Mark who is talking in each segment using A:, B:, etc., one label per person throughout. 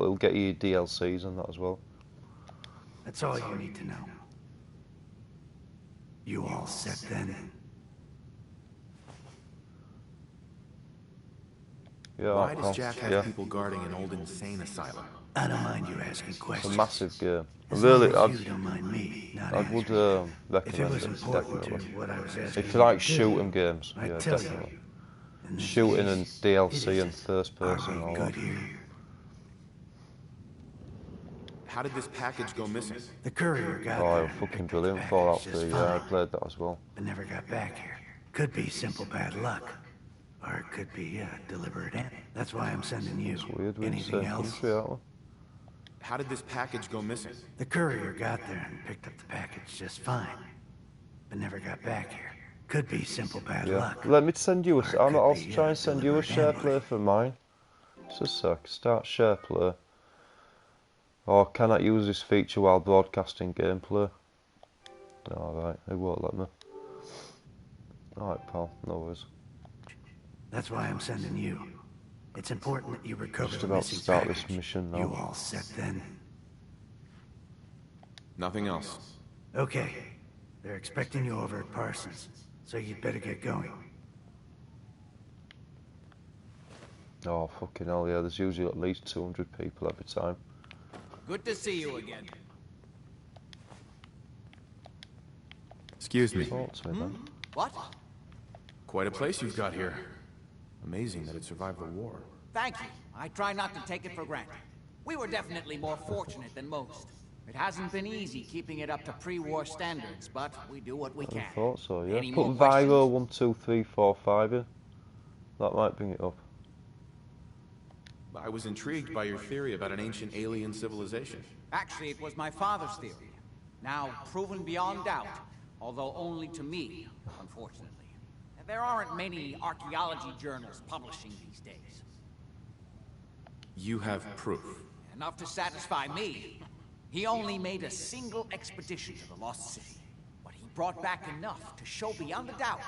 A: it'll get you DLCs and that as well.
B: That's all you need to know. You all set then?
A: Yeah,
C: Why does Jack have people guarding an old insane asylum?
B: I don't mind you asking questions.
A: It's a massive game.
B: As
A: Really,
B: long as you don't mind me not
A: I would
B: answering. If it
A: recommend
B: was
A: it,
B: important to
A: definitely.
B: what I was asking
A: If you like
B: to do,
A: shooting games,
B: I'd
A: yeah,
B: tell
A: definitely.
B: you. In this
A: Shooting
B: case,
A: and
B: it
A: DLC and
B: is.
A: first person and
B: Are
A: all
B: we
A: that.
B: good here?
C: How did this package go missing?
B: The courier got
A: Oh,
B: there.
A: it was fucking
B: picked up
A: brilliant.
B: the
A: Fallout
B: package just
A: 3, yeah, I
B: fine,
A: played that as well.
B: but never got back here. Could be simple bad luck. Or it could be a deliberate end. That's why I'm sending you.
A: It's weird, we're in the
B: Anything
A: same
B: else?
A: country, aren't we?
C: How did this package go missing?
B: The courier got there and picked up the package just fine, but never got back here. Could be simple bad
A: Yeah.
B: luck.
A: Let me send you a...
B: Or it
A: I'll
B: could be
A: try and send you a
B: deliberate
A: share
B: ambush.
A: play for mine. Just a sec. Start share play. Or cannot use this feature while broadcasting gameplay. Alright, it won't let me. Alright, pal. No worries.
B: That's why I'm sending you. It's important that you recover
A: Just
B: the
A: about to
B: missing
A: start
B: package.
A: this mission now.
B: You all set then?
C: Nothing else.
B: Okay. They're expecting you over at Parsons, so you'd better get going.
A: Oh, fucking hell, yeah. There's usually at least 200 people every time.
D: Good to see you again.
C: Excuse me.
A: Talk to me, then.
D: What?
C: Quite a place you've got here. Amazing that it survived the war.
D: Thank you. I try not to take it for granted. We were definitely more fortunate than most. It hasn't been easy keeping it up to pre-war standards, but we do what we can.
A: I thought so, yeah.
D: Any
A: Put
D: more
A: Viro
D: questions?
A: 1, 2, 3, 4, 5 in. That might bring it up.
C: I was intrigued by your theory about an ancient alien civilization.
D: Actually, it was my father's theory. Now proven beyond doubt, although only to me, unfortunately. There aren't many archaeology journals publishing these days.
C: You have proof.
D: Enough to satisfy me. He only made a single expedition to the Lost City, but he brought back enough to show beyond a doubt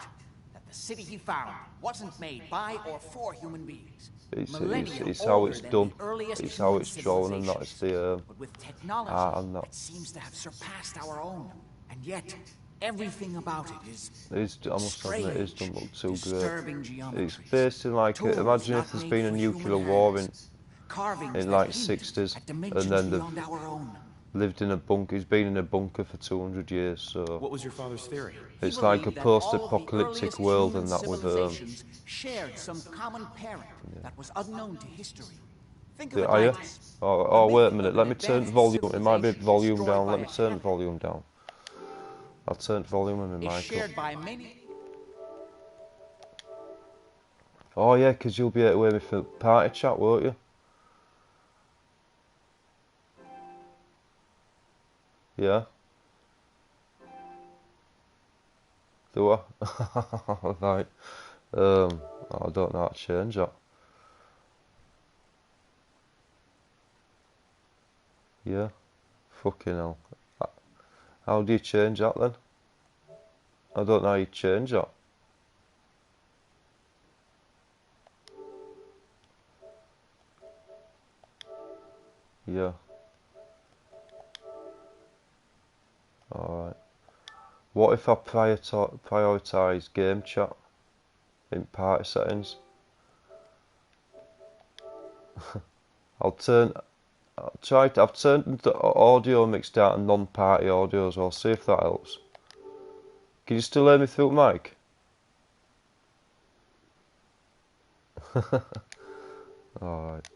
D: that the city he found wasn't made by or for human beings.
A: It's
D: Millennia
A: how
D: older
A: it's
D: than
A: done.
D: the earliest
A: It's how
D: human
A: it's drawn and that. It's the
D: but with technology
A: art and that.
D: that seems to have surpassed our own, and yet everything about it is
A: I must admit, it doesn't look too
D: disturbing
A: great.
D: geometry.
A: It's based in like,
D: Tools
A: imagine
D: not
A: if there's
D: made
A: been a
D: for
A: nuclear
D: human
A: war
D: hands. Carvings
A: in
D: that
A: like
D: hint
A: 60s,
D: at
A: and
D: dimensions
A: then
D: beyond our own.
A: lived in a bunker. He's been in a bunker for 200 years, so
C: What was your father's theory?
A: it's
D: He
A: like a
D: believed that all of the
A: post-apocalyptic
D: earliest
A: world,
D: human
A: and that with
D: civilizations shared some common parent that was unknown to history. Think of it
A: are you?
D: like this.
A: Oh,
D: The
A: wait a
D: myth
A: minute.
D: of
A: Let
D: an
A: me turn the
D: advanced
A: volume. It might be
D: civilization
A: volume
D: destroyed
A: down.
D: by
A: Let me
D: a
A: turn the
D: hand
A: volume down. I'll turn the volume in my
D: is
A: mic
D: shared
A: up.
D: by many.
A: Oh yeah, 'cause you'll be able to hear me for party chat, won't you? Yeah. Do I? Right. I don't know how to change that. Yeah. Fucking hell. How do you change that then? I don't know how you change that. Yeah. Alright. What if I prioritise game chat in party settings? I've turned the audio mixed out to non-party audio as well. See if that helps. Can you still hear me through the mic? Alright.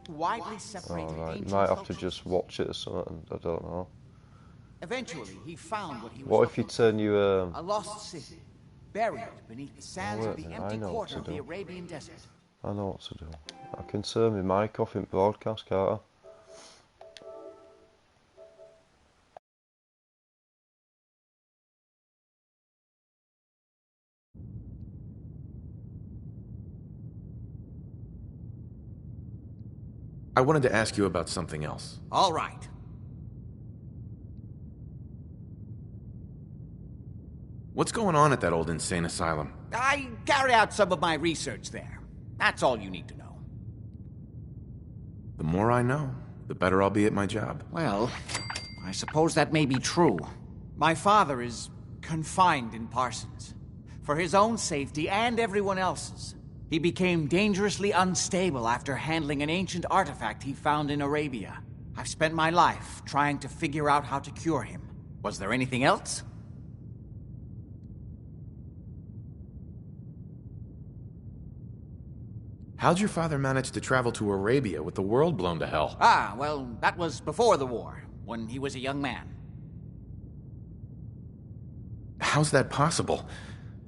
D: Widely separated
A: Alright. You
D: ancient
A: might have to
D: cultures.
A: just watch it or something. I don't know.
D: Eventually, he found what he was
A: What if you
D: looking for.
A: turn you
D: A lost city, buried beneath the sands
A: wait
D: of
A: a
D: the
A: minute,
D: empty
A: I know what
D: quarter
A: to
D: of the
A: do.
D: Arabian desert.
A: I know what to do. I can turn my mic off in broadcast, can't I?
C: I wanted to ask you about something else.
D: All right.
C: What's going on at that old insane asylum?
D: I carry out some of my research there. That's all you need to know.
C: The more I know, the better I'll be at my job.
D: Well, I suppose that may be true. My father is confined in Parsons. For his own safety and everyone else's. He became dangerously unstable after handling an ancient artifact he found in Arabia. I've spent my life trying to figure out how to cure him. Was there anything else?
C: How'd your father manage to travel to Arabia with the world blown to hell?
D: Ah, well, that was before the war, when he was a young man.
C: How's that possible?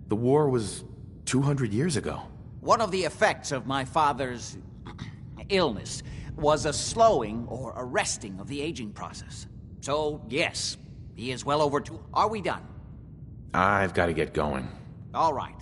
C: The war was 200 years ago.
D: One of the effects of my father's illness was a slowing or arresting of the aging process. So, yes, he is well over two. Are we done?
C: I've got to get going.
D: All right.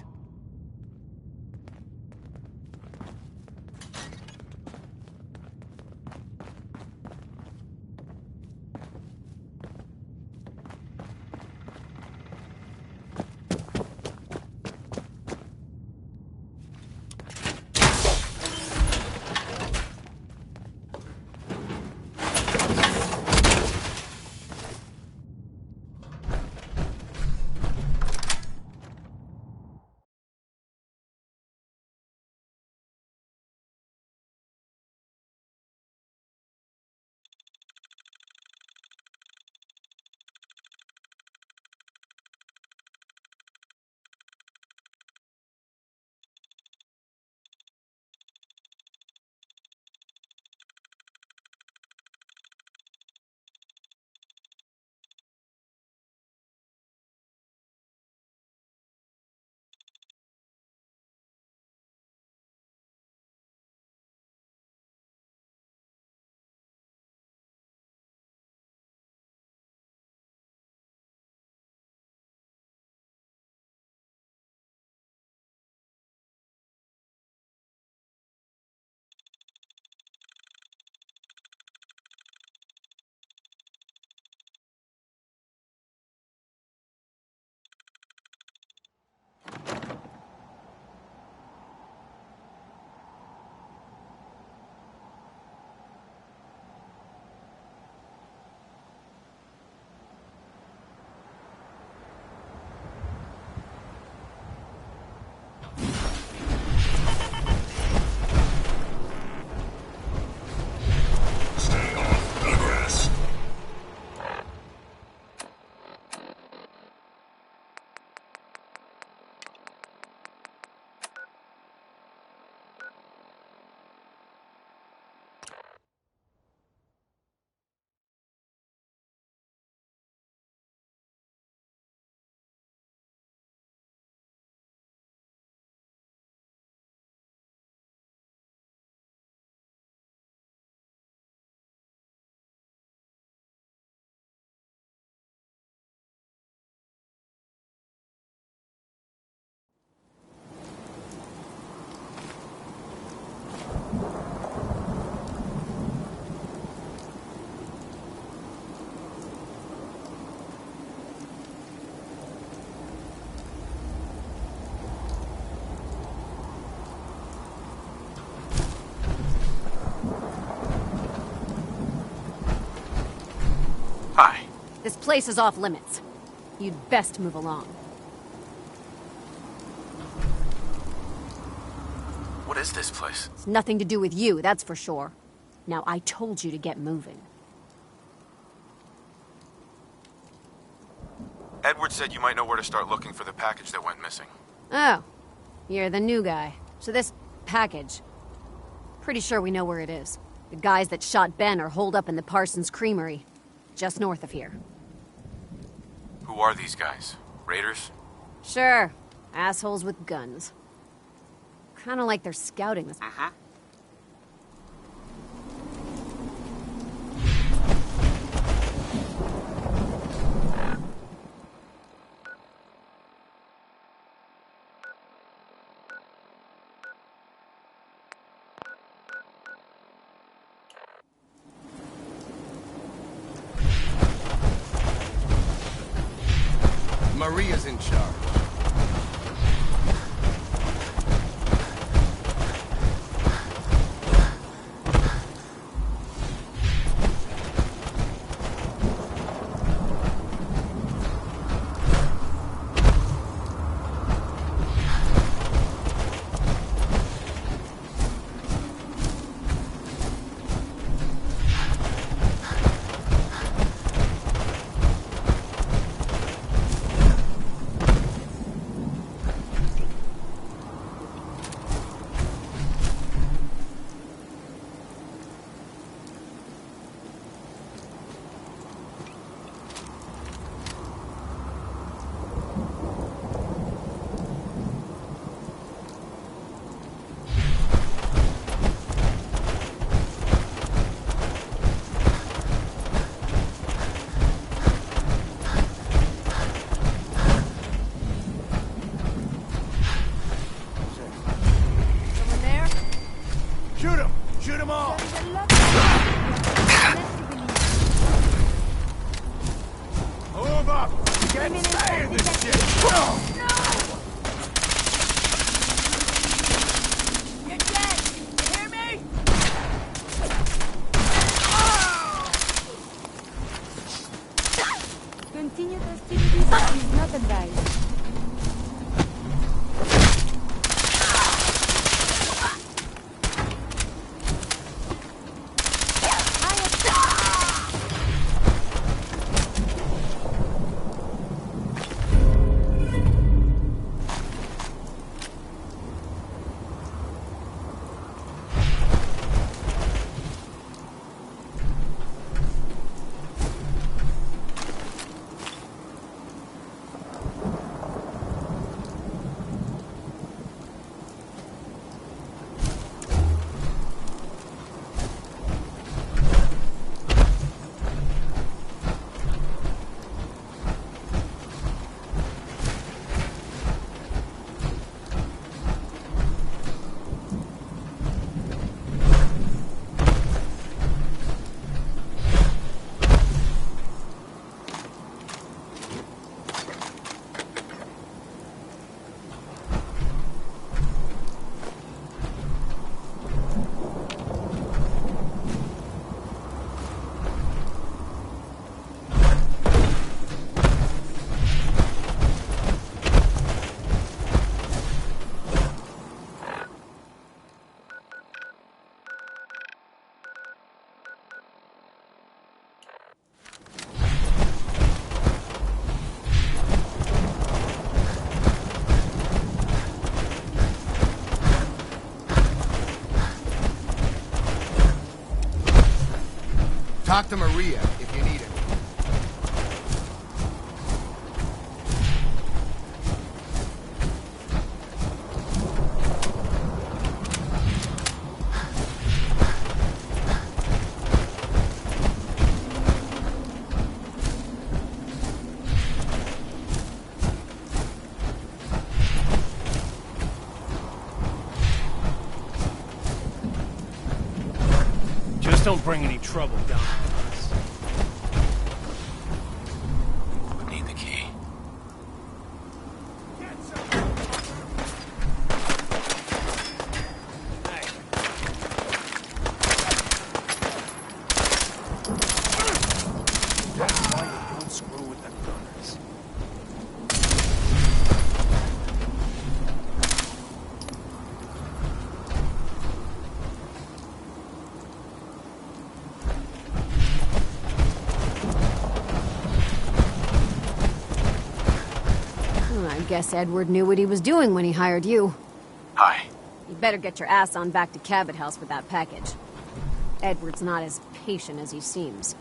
E: This place is off limits. You'd best move along.
C: What is this place?
E: It's nothing to do with you, that's for sure. Now, I told you to get moving.
C: Edward said you might know where to start looking for the package that went missing.
E: Oh, you're the new guy. So this package... Pretty sure we know where it is. The guys that shot Ben are holed up in the Parsons Creamery, just north of here.
C: Who are these guys? Raiders?
E: Sure. Assholes with guns. Kinda like they're scouting this.
D: Uh-huh.
F: Maria's in charge.
B: Shoot them all! Move up! Get stay in this shit!
F: You're dead! You hear me? Continued hostilities is not advised.
G: Talk to Maria if you need her.
H: Just don't bring any trouble down on us.
C: Would need the key.
H: That's why you don't screw with the gunners.
E: I guess Edward knew what he was doing when he hired you.
C: Hi.
E: You better get your ass on back to Cabot House with that package. Edward's not as patient as he seems.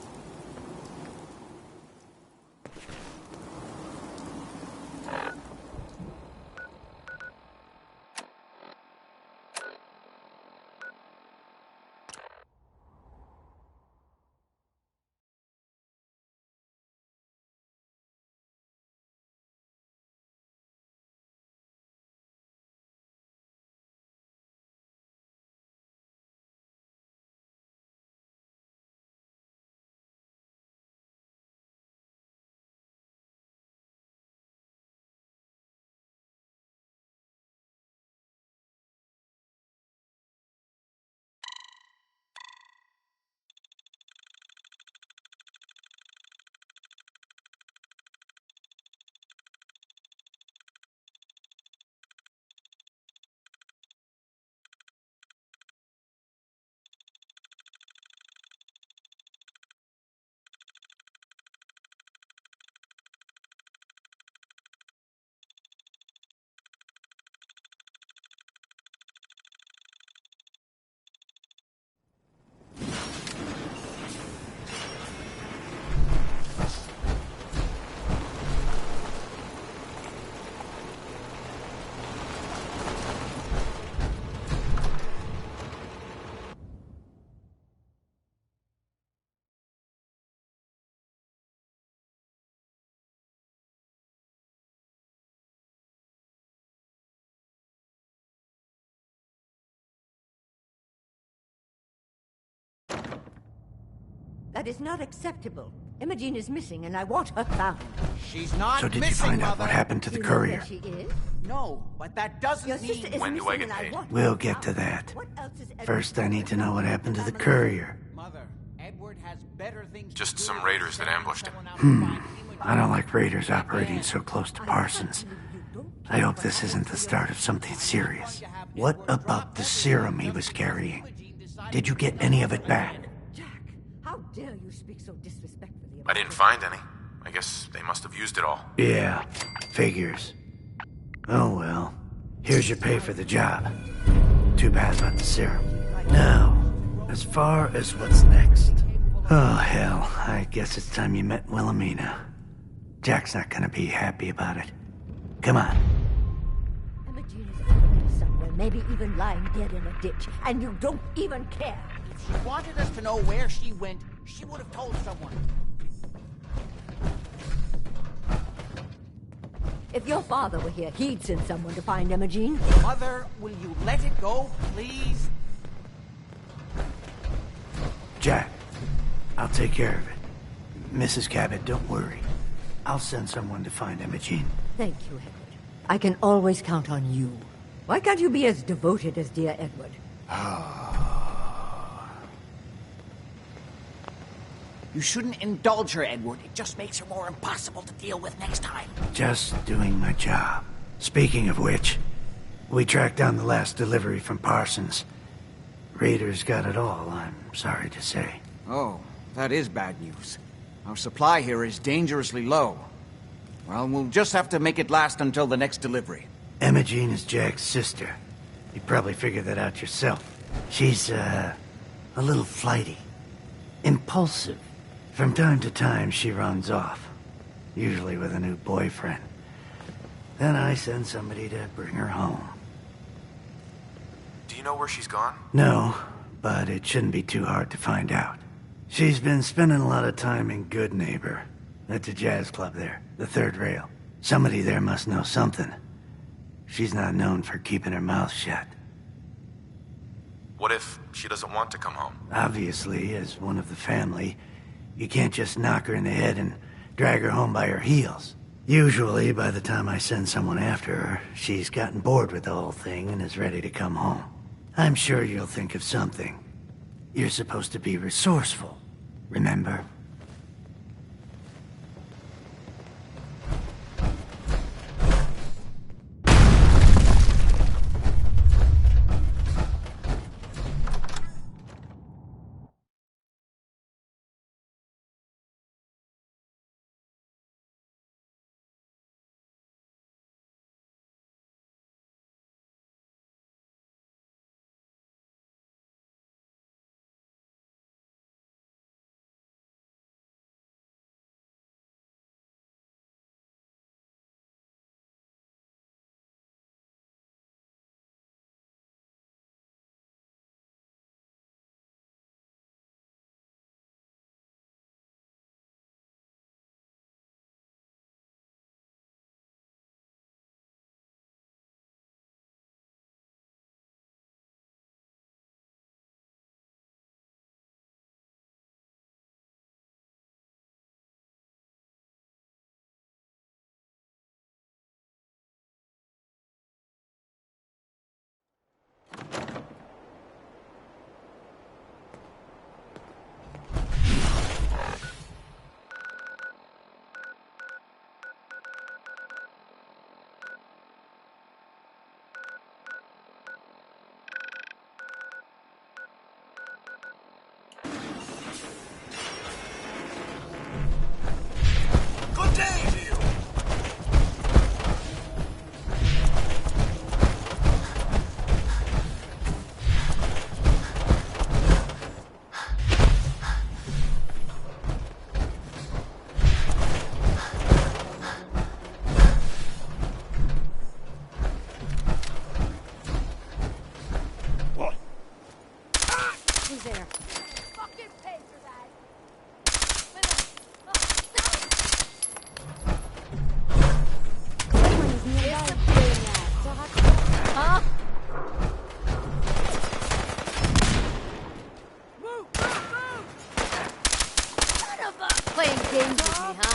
I: That is not acceptable. Imogene is missing, and I want her found.
D: She's not
B: So did you
D: missing,
B: find out
D: Mother.
B: what happened to the
I: You know where
B: courier?
I: she is?
D: No, but that doesn't
I: Your
D: mean...
I: sister is
C: When do
I: missing,
C: I get
I: and
C: paid?
I: want her
B: We'll get
I: found.
B: to that.
I: What else is Edward
B: First, I need to know what happened to the
I: family?
B: courier.
D: Mother, Edward has better things
C: Just
D: to do
C: some
D: than
C: raiders that
D: send
C: ambushed him.
D: someone out to find Imogen.
B: I don't like raiders operating so close to Parsons. I hope this isn't the start of something serious. What about the serum he was carrying? Did you get any of it back?
I: Jack, how dare you speak so disrespectfully
C: I
I: about
C: didn't
I: this?
C: find any. I guess they must have used it all.
B: Yeah, figures. Oh well. Here's your pay for the job. Too bad about the serum. Now, as far as what's next. Oh hell, I guess it's time you met Wilhelmina. Jack's not gonna be happy about it. Come on.
I: Imogene is out there somewhere, maybe even lying dead in a ditch, and you don't even care.
D: If she wanted us to know where she went, she would have told someone.
I: If your father were here, he'd send someone to find Imogene.
D: Mother, will you let it go, please?
B: Jack, I'll take care of it. Mrs. Cabot, don't worry. I'll send someone to find Imogene.
I: Thank you, Edward. I can always count on you. Why can't you be as devoted as dear Edward?
D: You shouldn't indulge her, Edward. It just makes her more impossible to deal with next time.
B: Just doing my job. Speaking of which, we tracked down the last delivery from Parsons. Raiders got it all, I'm sorry to say.
D: Oh, that is bad news. Our supply here is dangerously low. Well, we'll just have to make it last until the next delivery.
B: Imogene is Jack's sister. You probably figured that out yourself. She's, a little flighty. Impulsive. From time to time, she runs off. Usually with a new boyfriend. Then I send somebody to bring her home.
C: Do you know where she's gone?
B: No, but it shouldn't be too hard to find out. She's been spending a lot of time in Good Neighbor. That's a jazz club there, the third rail. Somebody there must know something. She's not known for keeping her mouth shut.
C: What if she doesn't want to come home?
B: Obviously, as one of the family, you can't just knock her in the head and drag her home by her heels. Usually, by the time I send someone after her, she's gotten bored with the whole thing and is ready to come home. I'm sure you'll think of something. You're supposed to be resourceful, remember?
G: Good day to you.
E: Who's there?
F: Fucking pay for that.
E: Someone is nearby. Huh?
F: Move, move, move!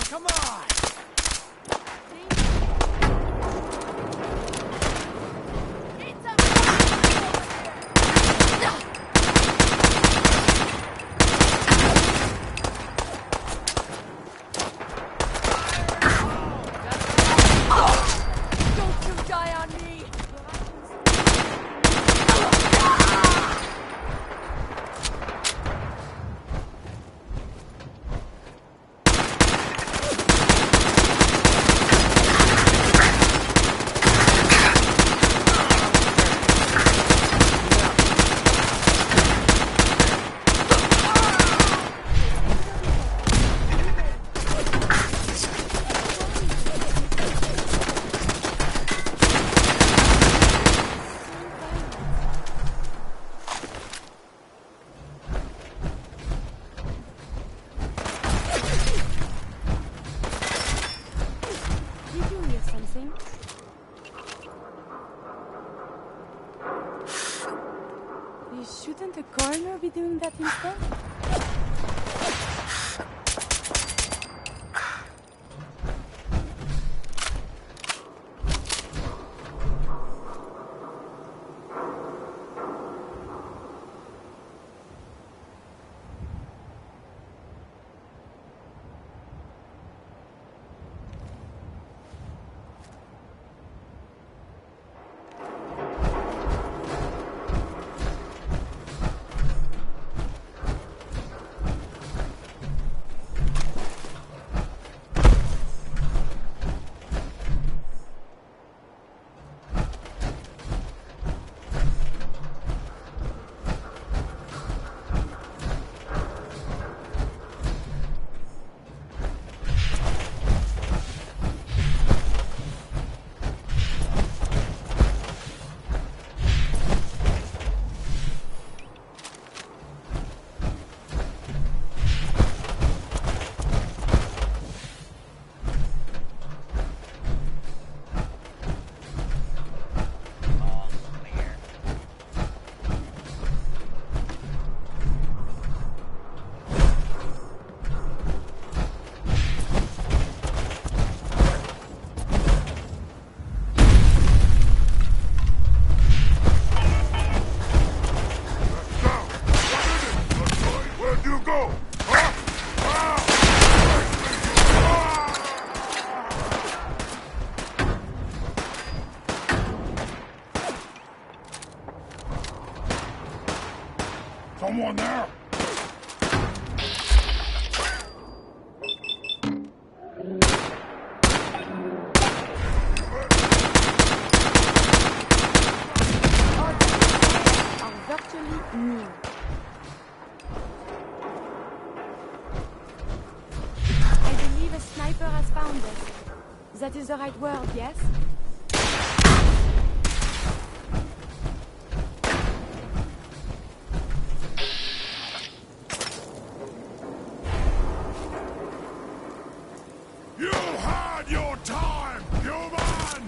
D: Come on!
F: Shouldn't the coroner be doing that instead?
J: Someone there?
F: Are virtually new. I believe a sniper has found us. That is the right word, yes?
J: You had your time, human!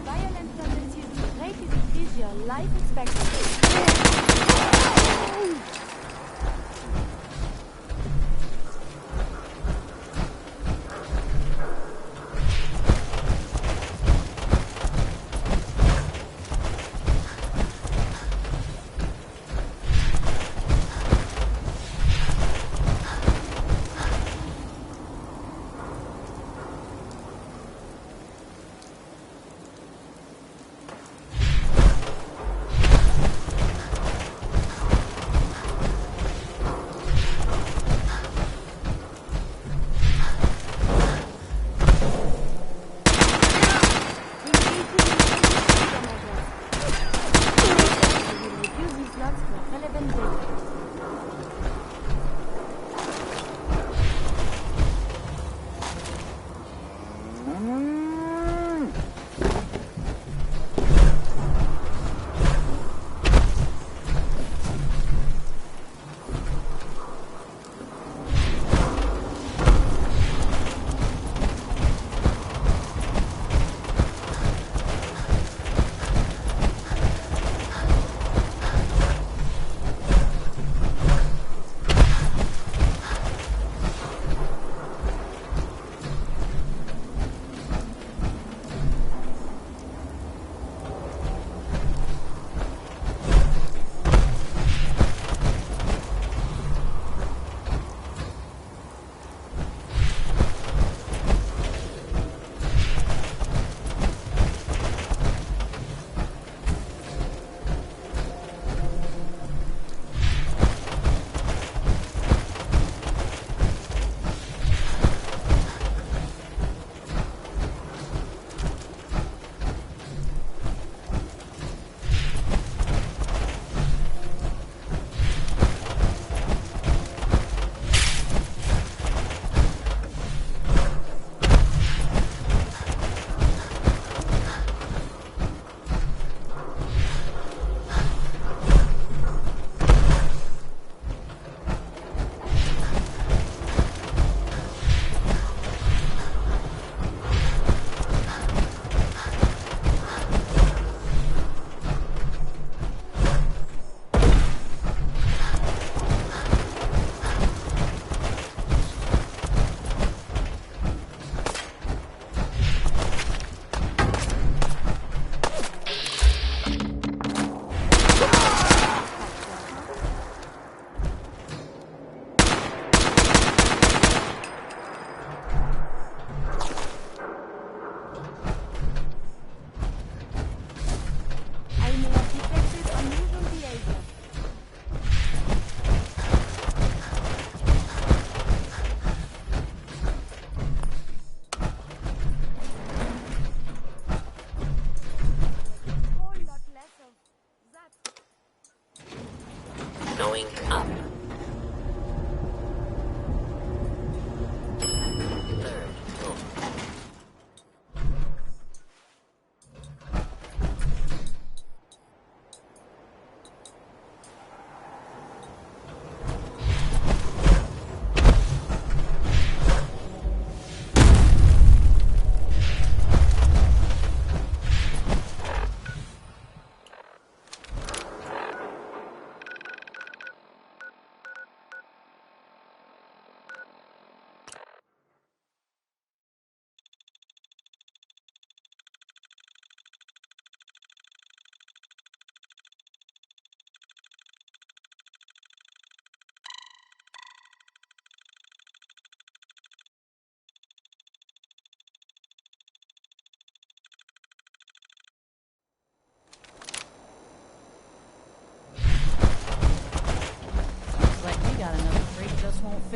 F: Violent tendencies greatly decrease your life expectancy.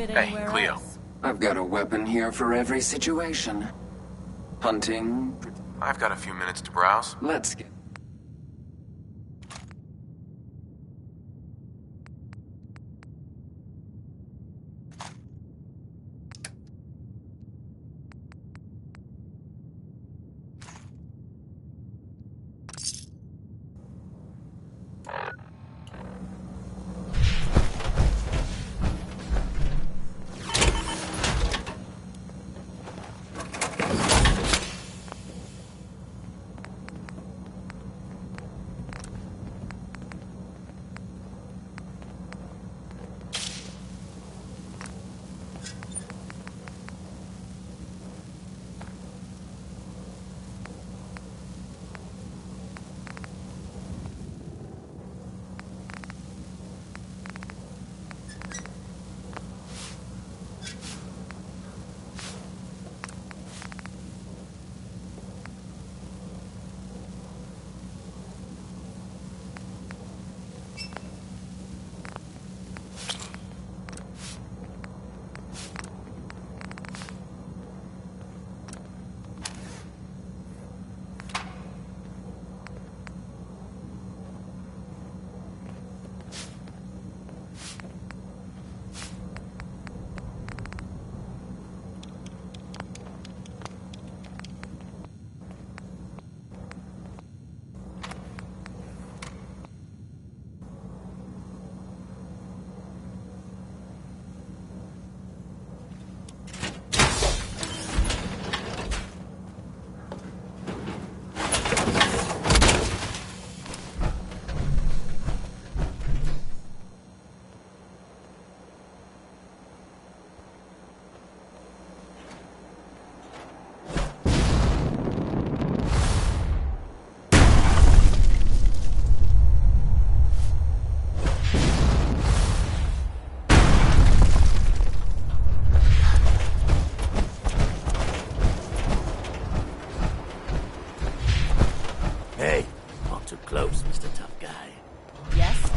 F: it
C: Hey,
F: anywhere
C: Cleo.
F: else.
K: I've got a weapon here for every situation. Hunting.
C: I've got a few minutes to browse.
K: Let's get...
B: Hey, not too close, Mr. Tough Guy.
F: Yes?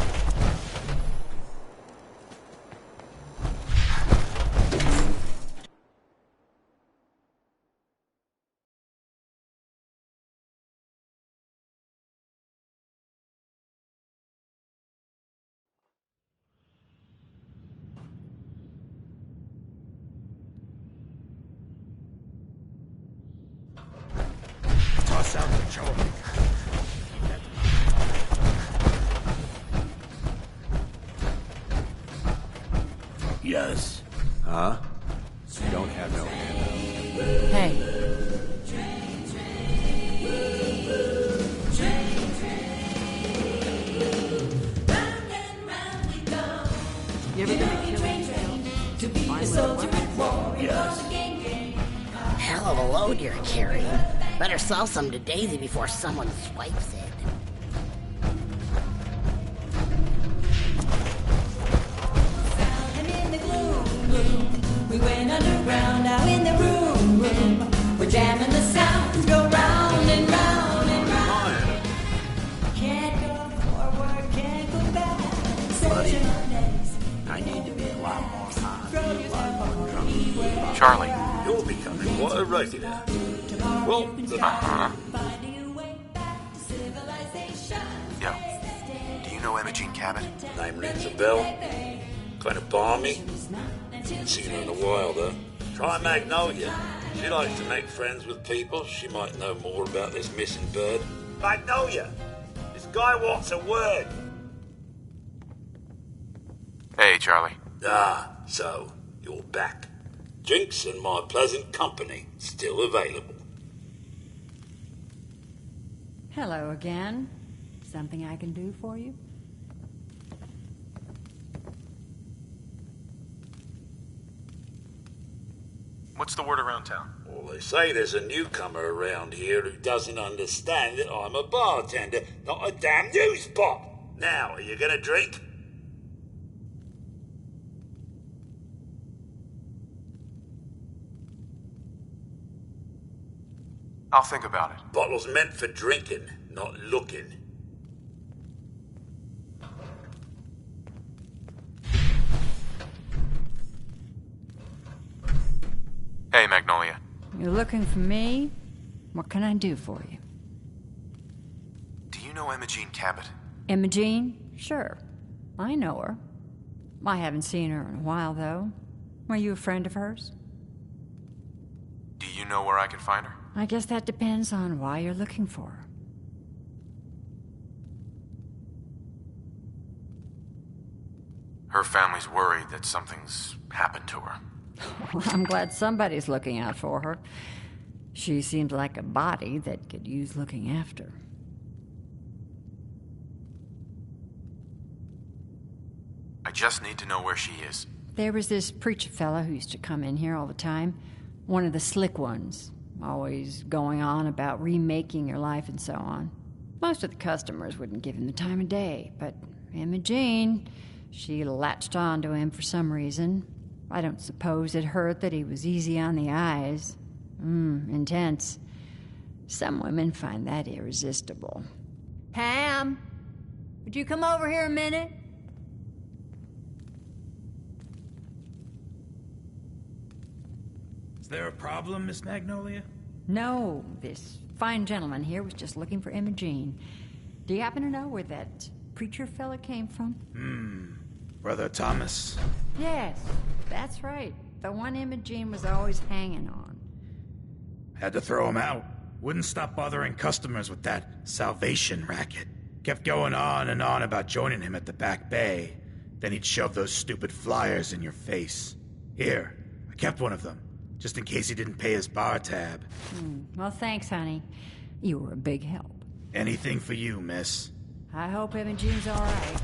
G: Toss out the choke.
B: Yes.
G: Huh? So you don't have no hand.
F: Hey.
L: You ever been a killing
B: Yes.
L: Hell of a load you're carrying. Better sell some to Daisy before someone swipes it.
M: We went underground, now in the room. We're jamming the sounds, go round and round and round. Can't go forward, can't go back.
B: Buddy, I need to be a lot more hard.
C: Charlie.
N: You're becoming quite a regular. Well,
C: Yo, do you know Emma Jean Cabot?
N: Name rings a bell. Kind of balmy. Seen her in a while, though. Try Magnolia. She likes to make friends with people. She might know more about this missing bird. Magnolia! This guy wants a word.
C: Hey, Charlie.
N: Ah, so you're back. Drinks and my pleasant company still available.
O: Hello again. Something I can do for you?
C: What's the word around town?
N: Well, they say there's a newcomer around here who doesn't understand that I'm a bartender, not a damn news bot. Now, are you gonna drink?
C: I'll think about it.
N: Bottle's meant for drinking, not looking.
C: Hey, Magnolia.
O: You're looking for me? What can I do for you?
C: Do you know Imogene Cabot?
O: Imogene? Sure. I know her. I haven't seen her in a while, though. Are you a friend of hers?
C: Do you know where I can find her?
O: I guess that depends on why you're looking for her.
C: Her family's worried that something's happened to her.
O: Well, I'm glad somebody's looking out for her. She seems like a body that could use looking after.
C: I just need to know where she is.
O: There was this preacher fella who used to come in here all the time. One of the slick ones. Always going on about remaking your life and so on. Most of the customers wouldn't give him the time of day, but Imogene, she latched on to him for some reason. I don't suppose it hurt that he was easy on the eyes. Intense. Some women find that irresistible.
I: Pam, would you come over here a minute?
P: Is there a problem, Miss Magnolia?
O: No, this fine gentleman here was just looking for Imogene. Do you happen to know where that preacher fella came from?
P: Brother Thomas.
O: Yes, that's right. The one Imogene was always hanging on.
P: Had to throw him out. Wouldn't stop bothering customers with that salvation racket. Kept going on and on about joining him at the back bay. Then he'd shove those stupid flyers in your face. Here, I kept one of them, just in case he didn't pay his bar tab.
O: Well, thanks, honey. You were a big help.
P: Anything for you, miss.
O: I hope Imogene's all right.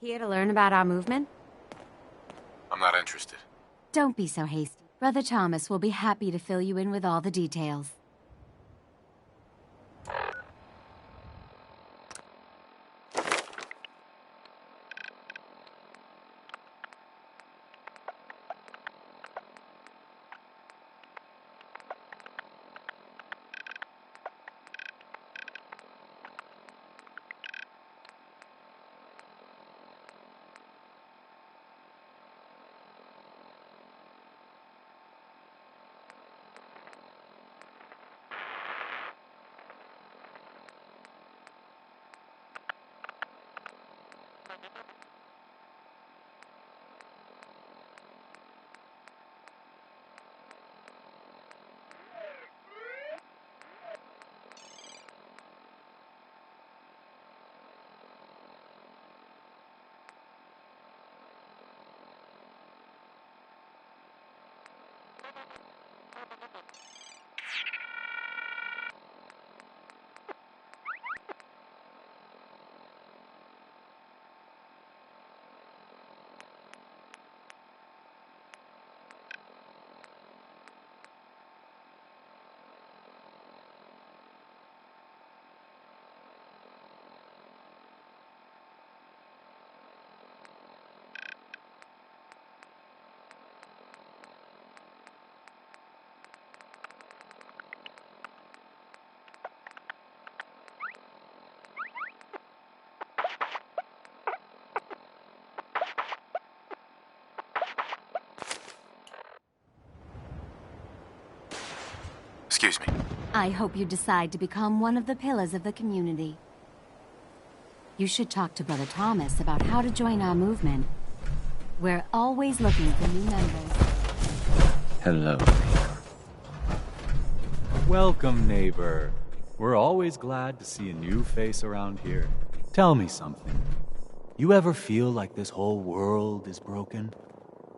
E: Here to learn about our movement?
C: I'm not interested.
E: Don't be so hasty. Brother Thomas will be happy to fill you in with all the details.
Q: Excuse me.
E: I hope you decide to become one of the pillars of the community. You should talk to Brother Thomas about how to join our movement. We're always looking for new members.
R: Hello.
S: Welcome, neighbor. We're always glad to see a new face around here. Tell me something. You ever feel like this whole world is broken?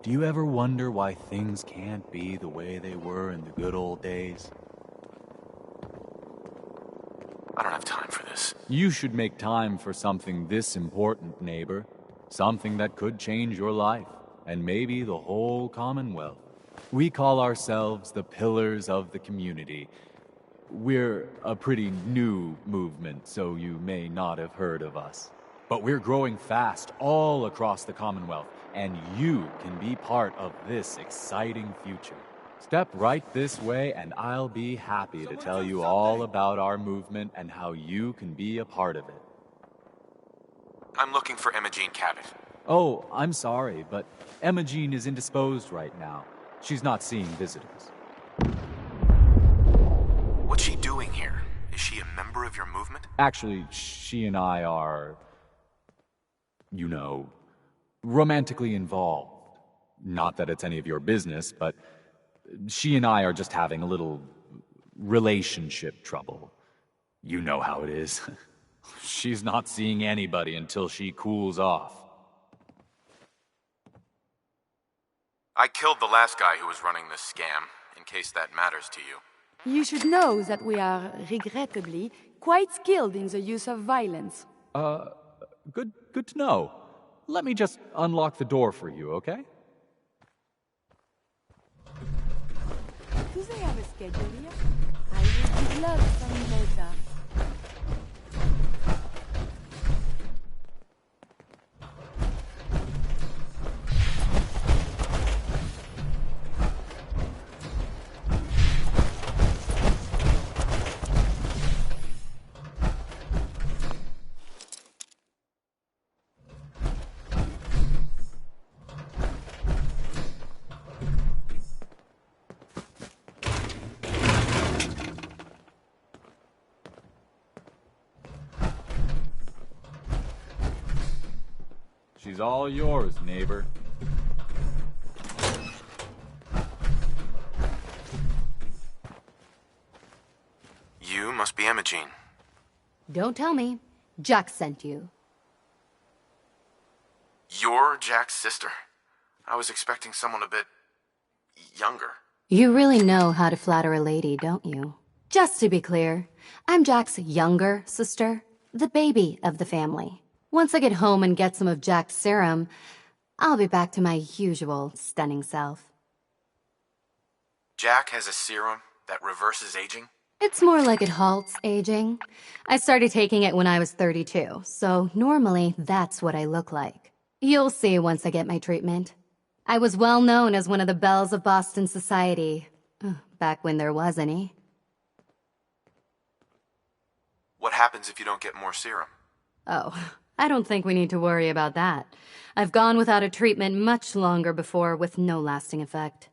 S: Do you ever wonder why things can't be the way they were in the good old days?
Q: I don't have time for this.
S: You should make time for something this important, neighbor. Something that could change your life, and maybe the whole Commonwealth. We call ourselves the Pillars of the Community. We're a pretty new movement, so you may not have heard of us. But we're growing fast all across the Commonwealth, and you can be part of this exciting future. Step right this way, and I'll be happy to tell you all about our movement and how you can be a part of it.
Q: I'm looking for Imogene Cabot.
S: Oh, I'm sorry, but Imogene is indisposed right now. She's not seeing visitors.
Q: What's she doing here? Is she a member of your movement?
S: Actually, she and I are, you know, romantically involved. Not that it's any of your business, but she and I are just having a little relationship trouble. You know how it is. She's not seeing anybody until she cools off.
Q: I killed the last guy who was running this scam, in case that matters to you.
F: You should know that we are, regrettably, quite skilled in the use of violence.
S: Good to know. Let me just unlock the door for you, okay?
F: Do they have a schedule here? I would love some Mozart.
S: She's all yours, neighbor.
Q: You must be Imogene.
E: Don't tell me. Jack sent you.
Q: You're Jack's sister? I was expecting someone a bit younger.
E: You really know how to flatter a lady, don't you? Just to be clear, I'm Jack's younger sister, the baby of the family. Once I get home and get some of Jack's serum, I'll be back to my usual stunning self.
Q: Jack has a serum that reverses aging?
E: It's more like it halts aging. I started taking it when I was 32, so normally that's what I look like. You'll see once I get my treatment. I was well known as one of the belles of Boston society, back when there was any.
Q: What happens if you don't get more serum?
E: Oh, I don't think we need to worry about that. I've gone without a treatment much longer before with no lasting effect.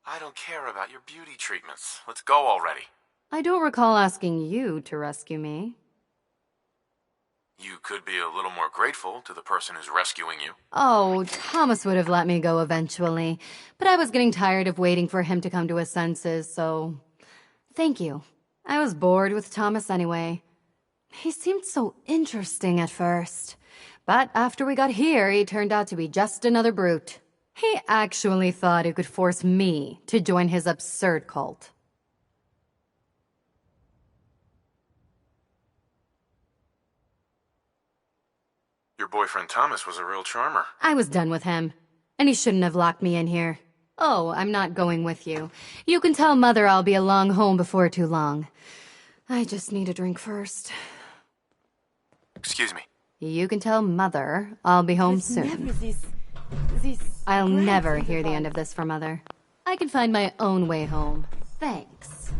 Q: I don't care about your beauty treatments. Let's go already.
E: I don't recall asking you to rescue me.
Q: You could be a little more grateful to the person who's rescuing you.
E: Oh, Thomas would have let me go eventually, but I was getting tired of waiting for him to come to his senses, so... Thank you. I was bored with Thomas anyway. He seemed so interesting at first, but after we got here, he turned out to be just another brute. He actually thought he could force me to join his absurd cult.
Q: Your boyfriend Thomas was a real charmer.
E: I was done with him, and he shouldn't have locked me in here. Oh, I'm not going with you. You can tell Mother I'll be along home before too long. I just need a drink first.
Q: Excuse me.
E: You can tell Mother I'll be home soon. I'll never hear the end of this from Mother. I can find my own way home. Thanks.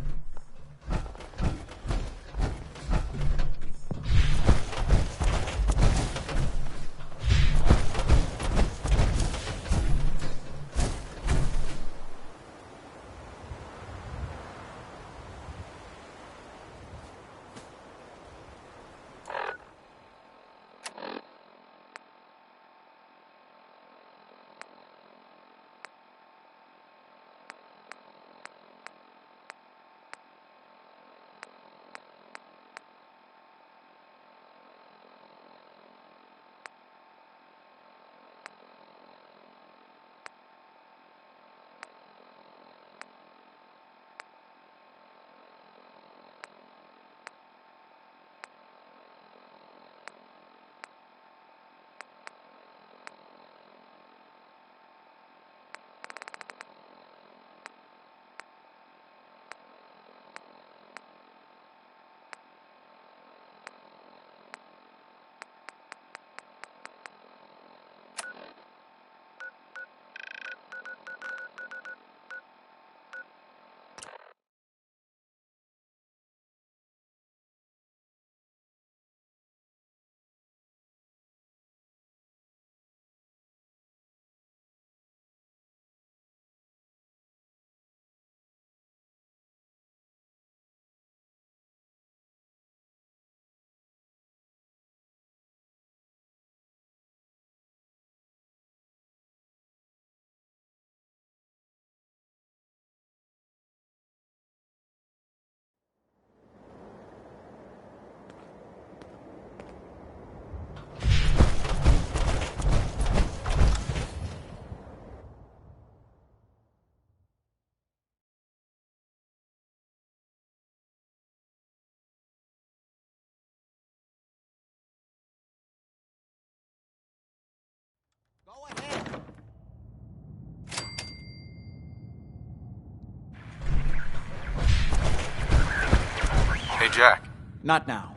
Q: Jack.
D: Not now.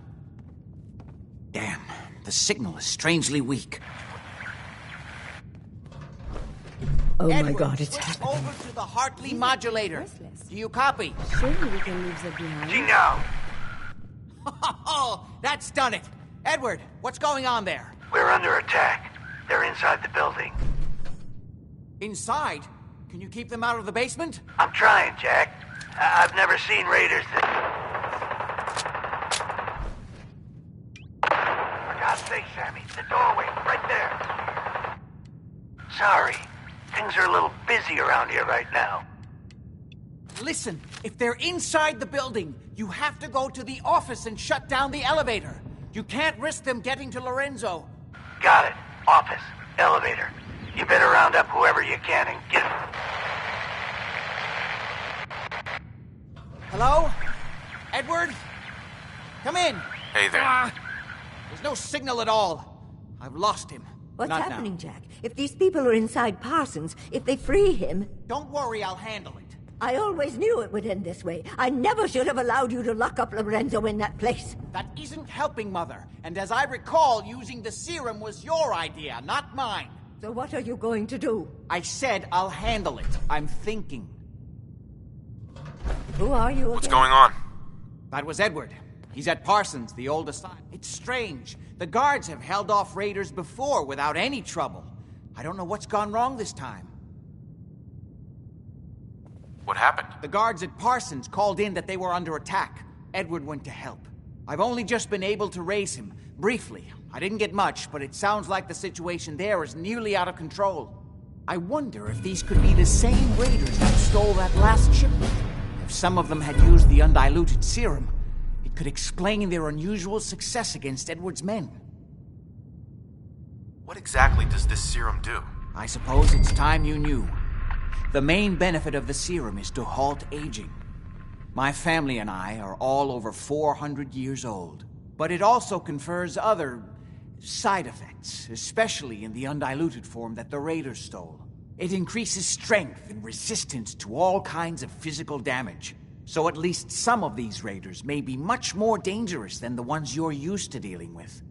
D: Damn, the signal is strangely weak.
I: Oh
D: Edward,
I: my God, it's
D: switch
I: happening.
D: over to the Hartley modulator. Do you copy?
F: Surely we can leave that behind.
B: Gino,
D: Oh, that's done it. Edward, what's going on there?
B: we're under attack. They're inside the building.
D: Inside? Can you keep them out of the basement?
B: I'm trying, Jack. I've never seen raiders that... For God's sake, Sammy, the doorway, right there. Sorry, things are a little busy around here right now.
D: Listen, if they're inside the building, you have to go to the office and shut down the elevator. You can't risk them getting to Lorenzo.
B: Got it. Office, elevator. You better round up whoever you can and get...
D: Hello? Edward? Come in.
Q: Hey there.
D: There's no signal at all. I've lost him.
I: What's
D: Not
I: happening,
D: now.
I: Jack? If these people are inside Parsons, if they free him...
D: Don't worry, I'll handle it.
I: I always knew it would end this way. I never should have allowed you to lock up Lorenzo in that place.
D: That isn't helping, Mother. And as I recall, using the serum was your idea, not mine.
I: So what are you going to do?
D: I said I'll handle it. I'm thinking.
I: Who are you again?
Q: What's going on?
D: That was Edward. He's at Parsons, the old asylum. It's strange. The guards have held off raiders before without any trouble. I don't know what's gone wrong this time.
Q: What happened?
D: The guards at Parsons called in that they were under attack. Edward went to help. I've only just been able to raise him, briefly. I didn't get much, but it sounds like the situation there is nearly out of control. I wonder if these could be the same raiders that stole that last shipment. If some of them had used the undiluted serum, it could explain their unusual success against Edward's men.
Q: What exactly does this serum do?
D: I suppose it's time you knew. The main benefit of the serum is to halt aging. My family and I are all over 400 years old. But it also confers other side effects, especially in the undiluted form that the raiders stole. It increases strength and resistance to all kinds of physical damage. So at least some of these raiders may be much more dangerous than the ones you're used to dealing with.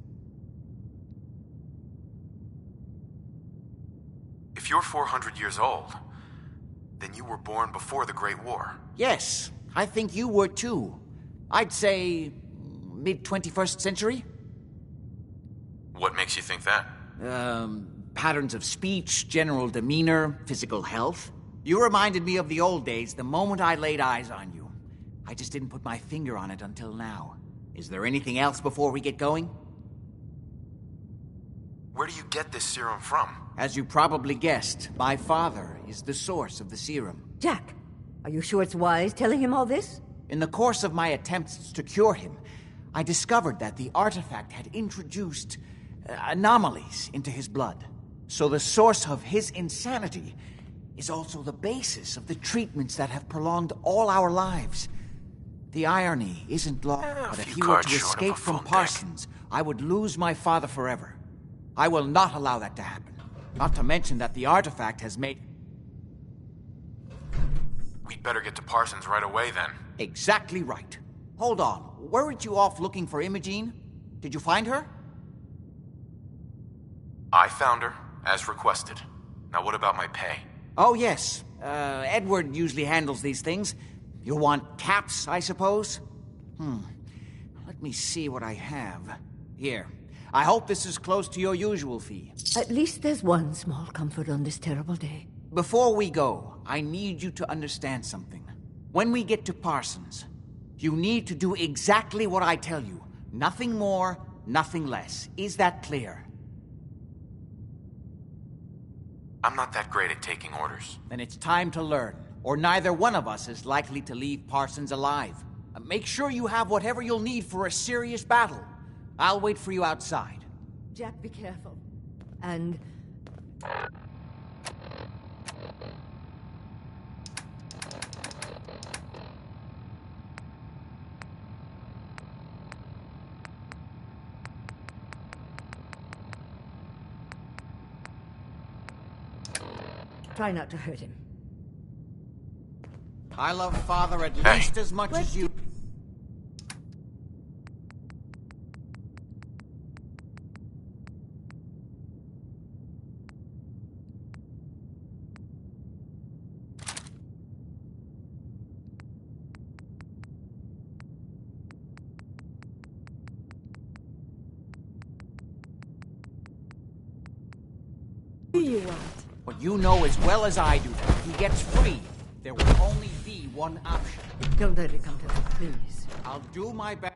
Q: If you're 400 years old, then you were born before the Great War.
D: Yes, I think you were too. I'd say mid-21st century?
Q: What makes you think that?
D: Patterns of speech, general demeanor, physical health. You reminded me of the old days the moment I laid eyes on you. I just didn't put my finger on it until now. Is there anything else before we get going?
Q: Where do you get this serum from?
D: As you probably guessed, my father is the source of the serum.
I: Jack, are you sure it's wise telling him all this?
D: In the course of my attempts to cure him, I discovered that the artifact had introduced anomalies into his blood. So the source of his insanity is also the basis of the treatments that have prolonged all our lives. The irony isn't lost, but if he were to escape from Parsons, I would lose my father forever. I will not allow that to happen. Not to mention that the artifact has made...
Q: We'd better get to Parsons right away, then.
D: Exactly right. Hold on. Weren't you off looking for Imogene? Did you find her?
Q: I found her, as requested. Now what about my pay?
D: Oh, yes. Edward usually handles these things. You'll want caps, I suppose? Let me see what I have. Here. I hope this is close to your usual fee.
I: At least there's one small comfort on this terrible day.
D: Before we go, I need you to understand something. When we get to Parsons, you need to do exactly what I tell you. Nothing more, nothing less. Is that clear?
Q: I'm not that great at taking orders.
D: Then it's time to learn, or neither one of us is likely to leave Parsons alive. Make sure you have whatever you'll need for a serious battle. I'll wait for you outside.
I: Jack, be careful. And... try not to hurt him.
D: I love Father at least as much as you...
F: you want?
D: But you know as well as I do that if he gets free, there will only be one option.
L: Don't let it come to that, please.
D: I'll do my best.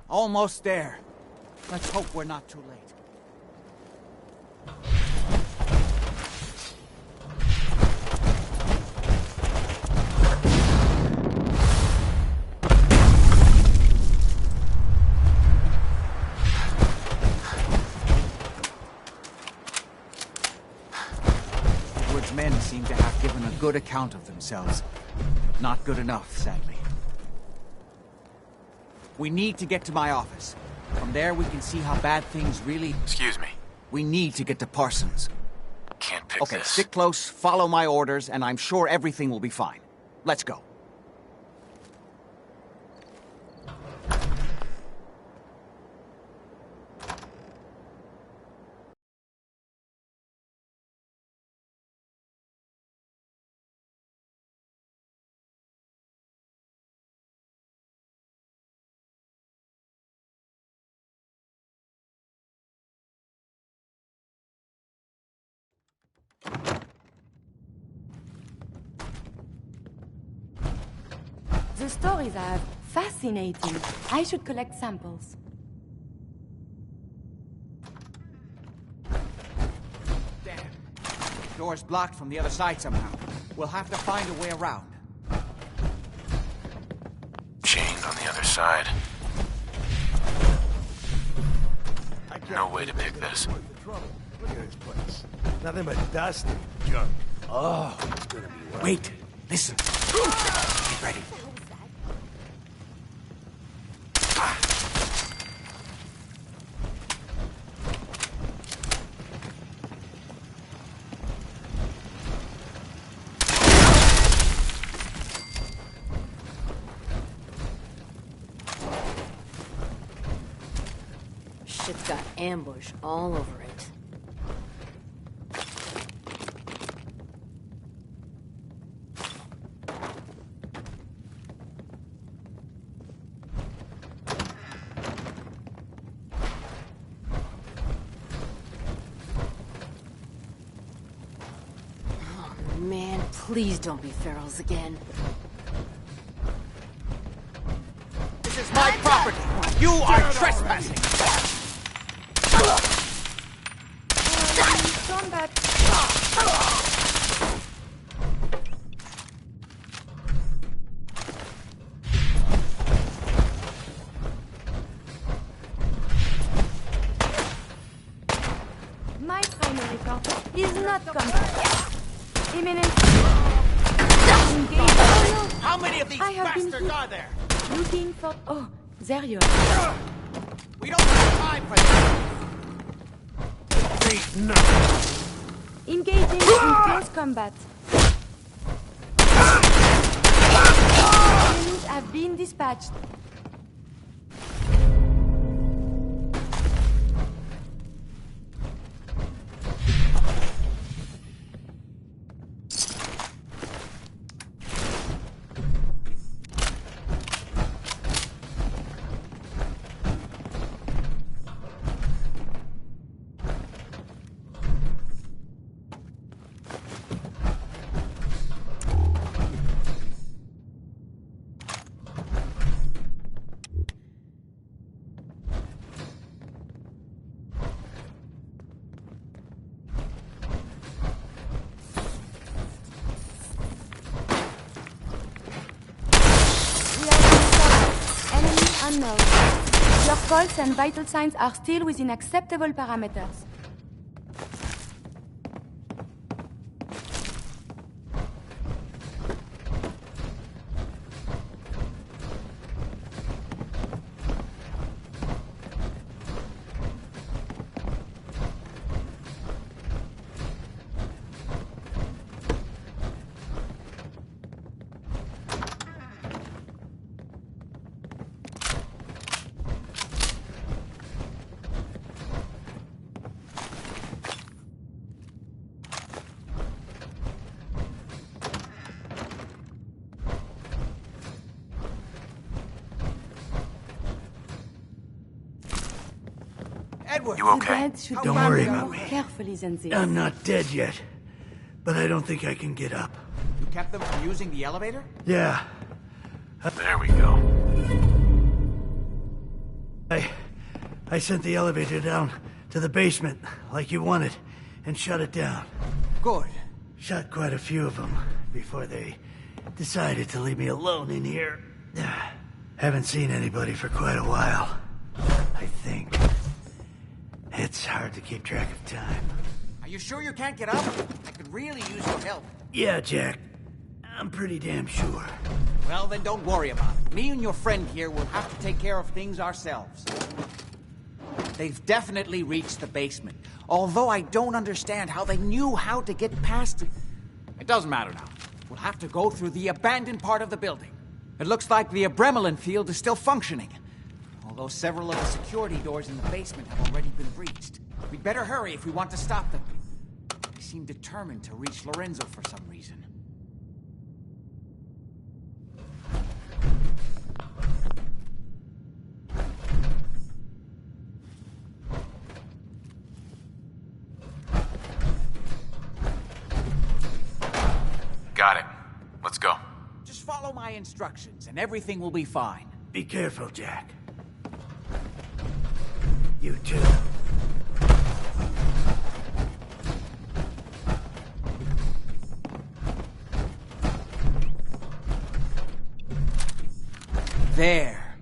D: Almost there. Let's hope we're not too late. Edward's men seem to have given a good account of themselves. Not good enough, sadly. We need to get to my office. From there, we can see how bad things really...
Q: Excuse me.
D: We need to get to Parsons.
Q: Can't pick
D: Okay,
Q: this.
D: stick close, follow my orders, and I'm sure everything will be fine. Let's go.
F: The stories are fascinating. I should collect samples.
D: Damn. Door's blocked from the other side somehow. We'll have to find a way around.
Q: Chained on the other side. No way to pick this.
J: Look at this place. Nothing but dust and junk. Oh, it's gonna be rough.
D: Wait, listen. Get ready.
F: Shit's got ambush all over it. Oh man, please don't be ferals again.
D: This is my property. You are trespassing.
F: Combat. My primary purpose is not combat. Imminent. Engage.
D: How many of these bastards are there?
F: Looking for... Oh, there you are.
D: We don't have time for this.
F: Engaging in close combat. Enemies have been dispatched. Unknown. Your pulse and vital signs are still within acceptable parameters.
D: Edward,
B: You okay? Don't worry about me.
F: Carefully than this.
B: I'm not dead yet, but I don't think I can get up.
D: You kept them from using the elevator?
B: Yeah.
Q: There we go.
B: I sent the elevator down to the basement, like you wanted, and shut it down.
D: Good.
B: Shot quite a few of them before they decided to leave me alone in here. Haven't seen anybody for quite a while, I think. It's hard to keep track of time.
D: Are you sure you can't get up? I could really use your help.
B: Yeah, Jack. I'm pretty damn sure.
D: Well, then don't worry about it. Me and your friend here will have to take care of things ourselves. They've definitely reached the basement. Although I don't understand how they knew how to get past it. It doesn't matter now. We'll have to go through the abandoned part of the building. It looks like the Abramelin field is still functioning. Although several of the security doors in the basement have already been breached. We'd better hurry if we want to stop them. They seem determined to reach Lorenzo for some reason.
Q: Got it. Let's go.
D: Just follow my instructions and everything will be fine.
B: Be careful, Jack. You too.
D: There.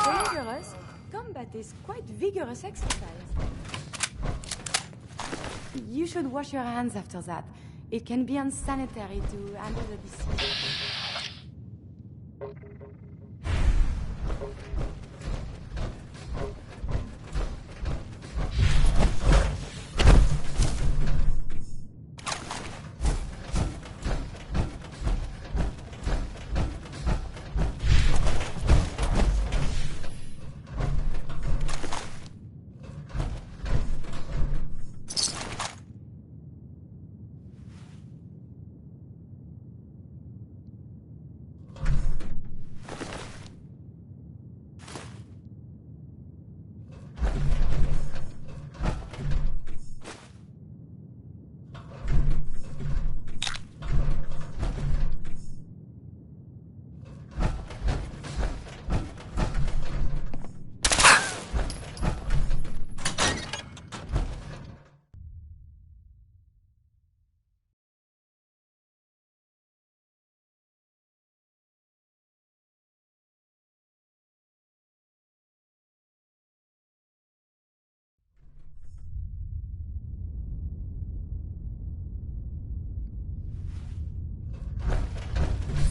F: Dangerous. Combat is quite vigorous exercise. You should wash your hands after that. It can be unsanitary to handle the disease.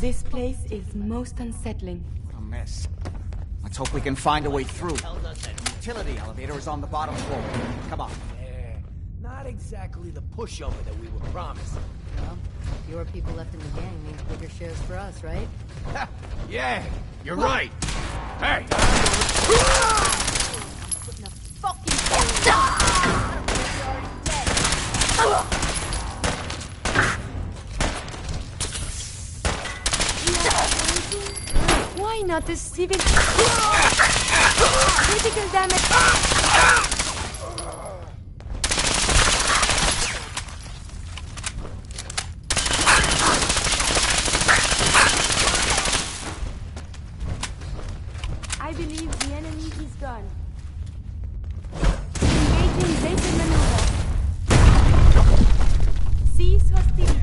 F: This place is most unsettling.
D: What a mess. Let's hope we can find a way through. The utility elevator is on the bottom floor. Come on.
J: Yeah, not exactly the pushover that we were promised.
E: Well, fewer people left in the gang means bigger shares for us, right?
J: Yeah, you're right. Hey!
F: Why not a civil? Critical damage. I believe the enemy is gone. Engaging laser maneuver. Cease hostility.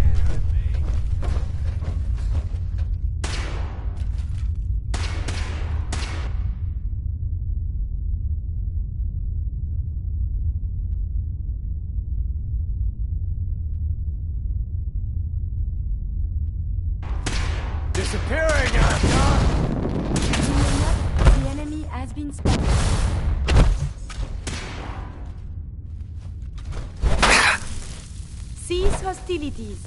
J: Disappearing now,
F: The enemy has been spotted. Cease hostilities.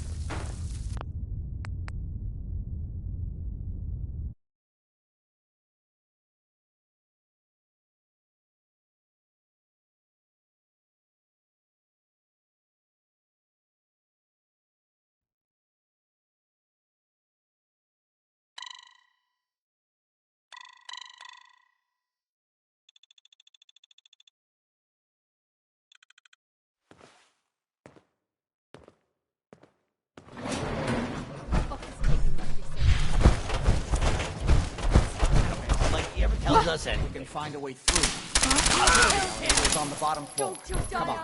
D: Tells us that we can find a way through. The elevator's on the bottom floor. Come on.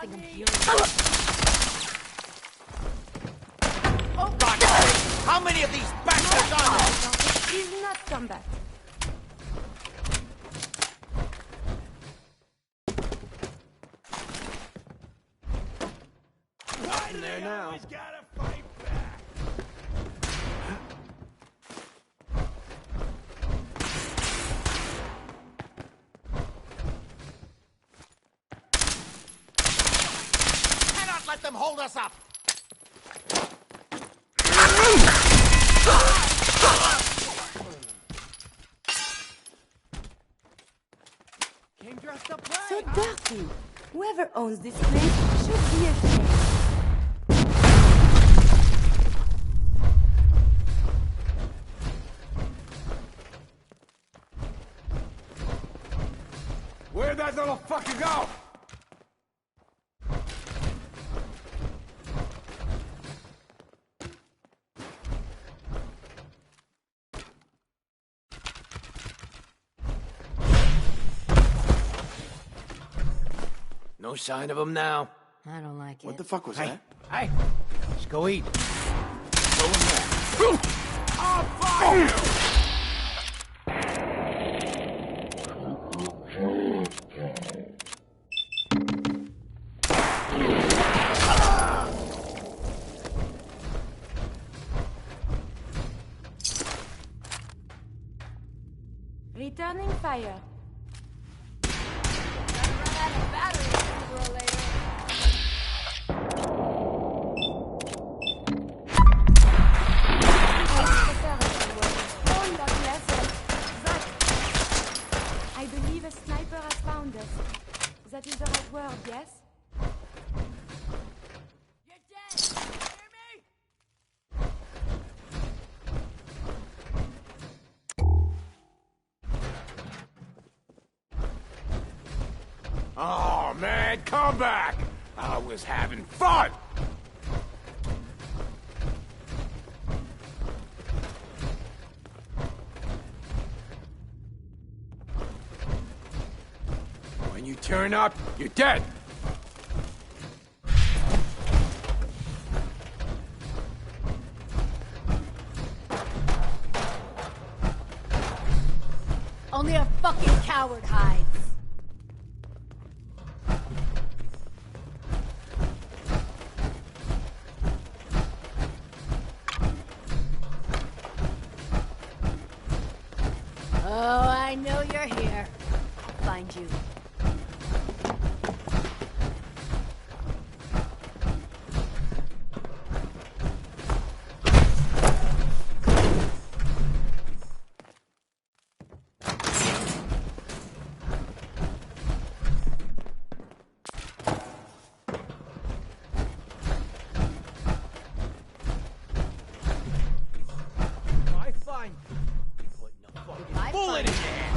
D: Oh, God! How many of these bastards are there?
F: It is not combat.
J: Not in there now. Gotta fight back.
D: Cannot let them hold us up.
J: Came dressed up right.
F: So dirty. Whoever owns this place should be ashamed.
J: Where'd that little fucker go? No sign of him now.
I: I don't like it.
J: What the fuck was
D: Hey,
J: that?
D: hey, let's go eat.
F: Returning fire. I believe a sniper has found us. That is the right word, yes? You're dead! Hear me?
J: Oh, man, come back! I was having fun! When you turn up, you're dead!
I: Only a fucking coward hides. Oh, I know you're here. I'll find you.
D: I find putting a fucking bullet in your head.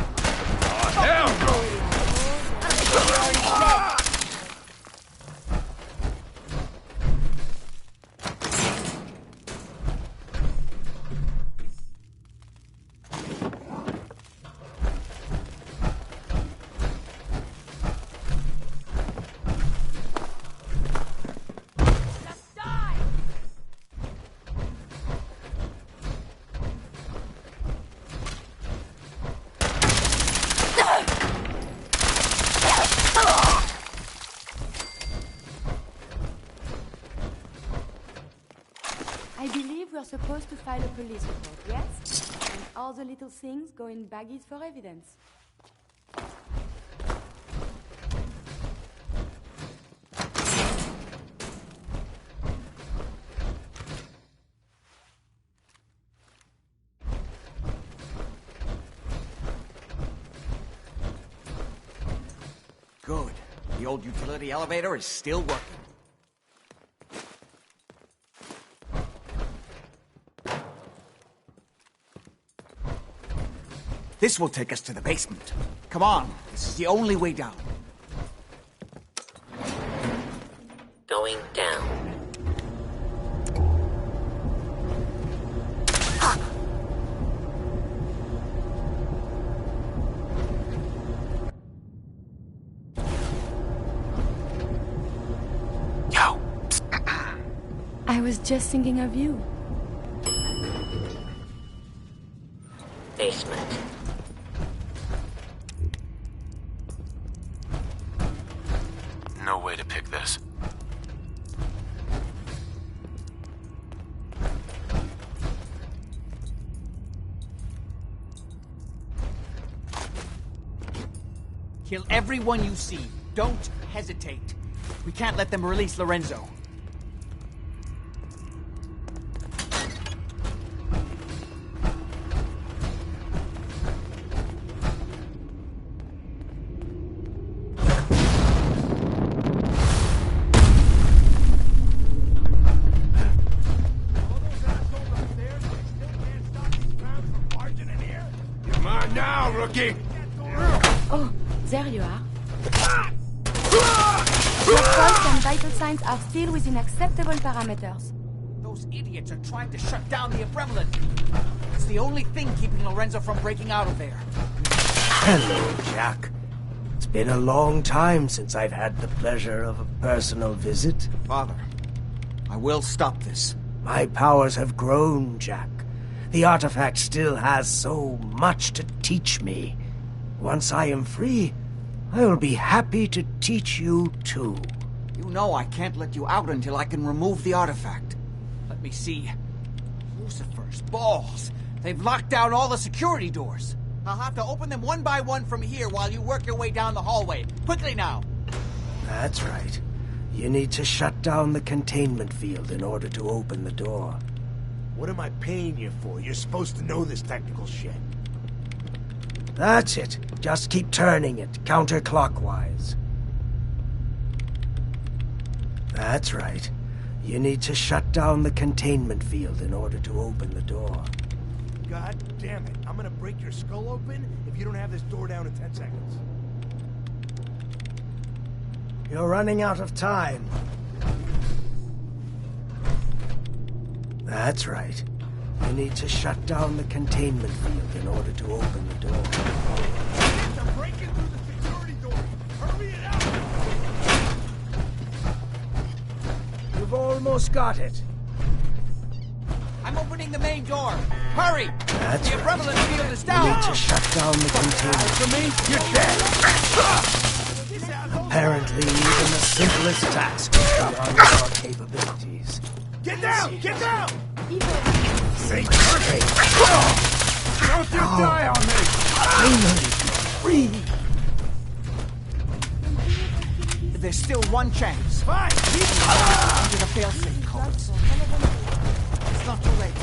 F: I believe we're supposed to file a police report, yes? And all the little things go in baggies for evidence.
D: Good. The old utility elevator is still working. This will take us to the basement. Come on, this is the only way down.
L: Going down.
F: I was just thinking of you.
L: Basement.
Q: No way to pick this.
D: Kill everyone you see. Don't hesitate. We can't let them release Lorenzo.
J: Come on now, rookie!
F: Oh, there you are. Your pulse and vital signs are still within acceptable parameters.
D: Those idiots are trying to shut down the Abremlin. It's the only thing keeping Lorenzo from breaking out of there.
B: Hello, Jack. It's
J: been a long time since I've had the pleasure of a personal visit.
D: Father, I will stop this.
J: My powers have grown, Jack. The artifact still has so much to teach me. Once I am free, I will be happy to teach you too.
D: You know I can't let you out until I can remove the artifact. Let me see. Lucifer's balls. They've locked down all the security doors. I'll have to open them one by one from here while you work your way down the hallway. Quickly now.
J: That's right. You need to shut down the containment field in order to open the door. What am I paying you for? You're supposed to know this technical shit. That's it. Just keep turning it, counterclockwise. That's right. You need to shut down the containment field in order to open the door. God damn it. I'm gonna break your skull open if you don't have this door down in 10 seconds. You're running out of time. That's right. You need to shut down the containment field in order to open the door. I'm breaking through the security door. Hurry it up! You've almost got it.
D: I'm opening the main door. Hurry!
J: That's
D: the
J: right.
D: prevalent field is
J: You
D: down.
J: need to shut down the containment.
D: For me,
J: You're dead. Apparently, even the simplest task is beyond our capabilities.
M: Get down! Get down!
J: Say perfect.
M: Don't you die on me!
J: Finally free.
D: There's still one chance.
M: Fine!
D: Under the failsafe codes. It's not too late.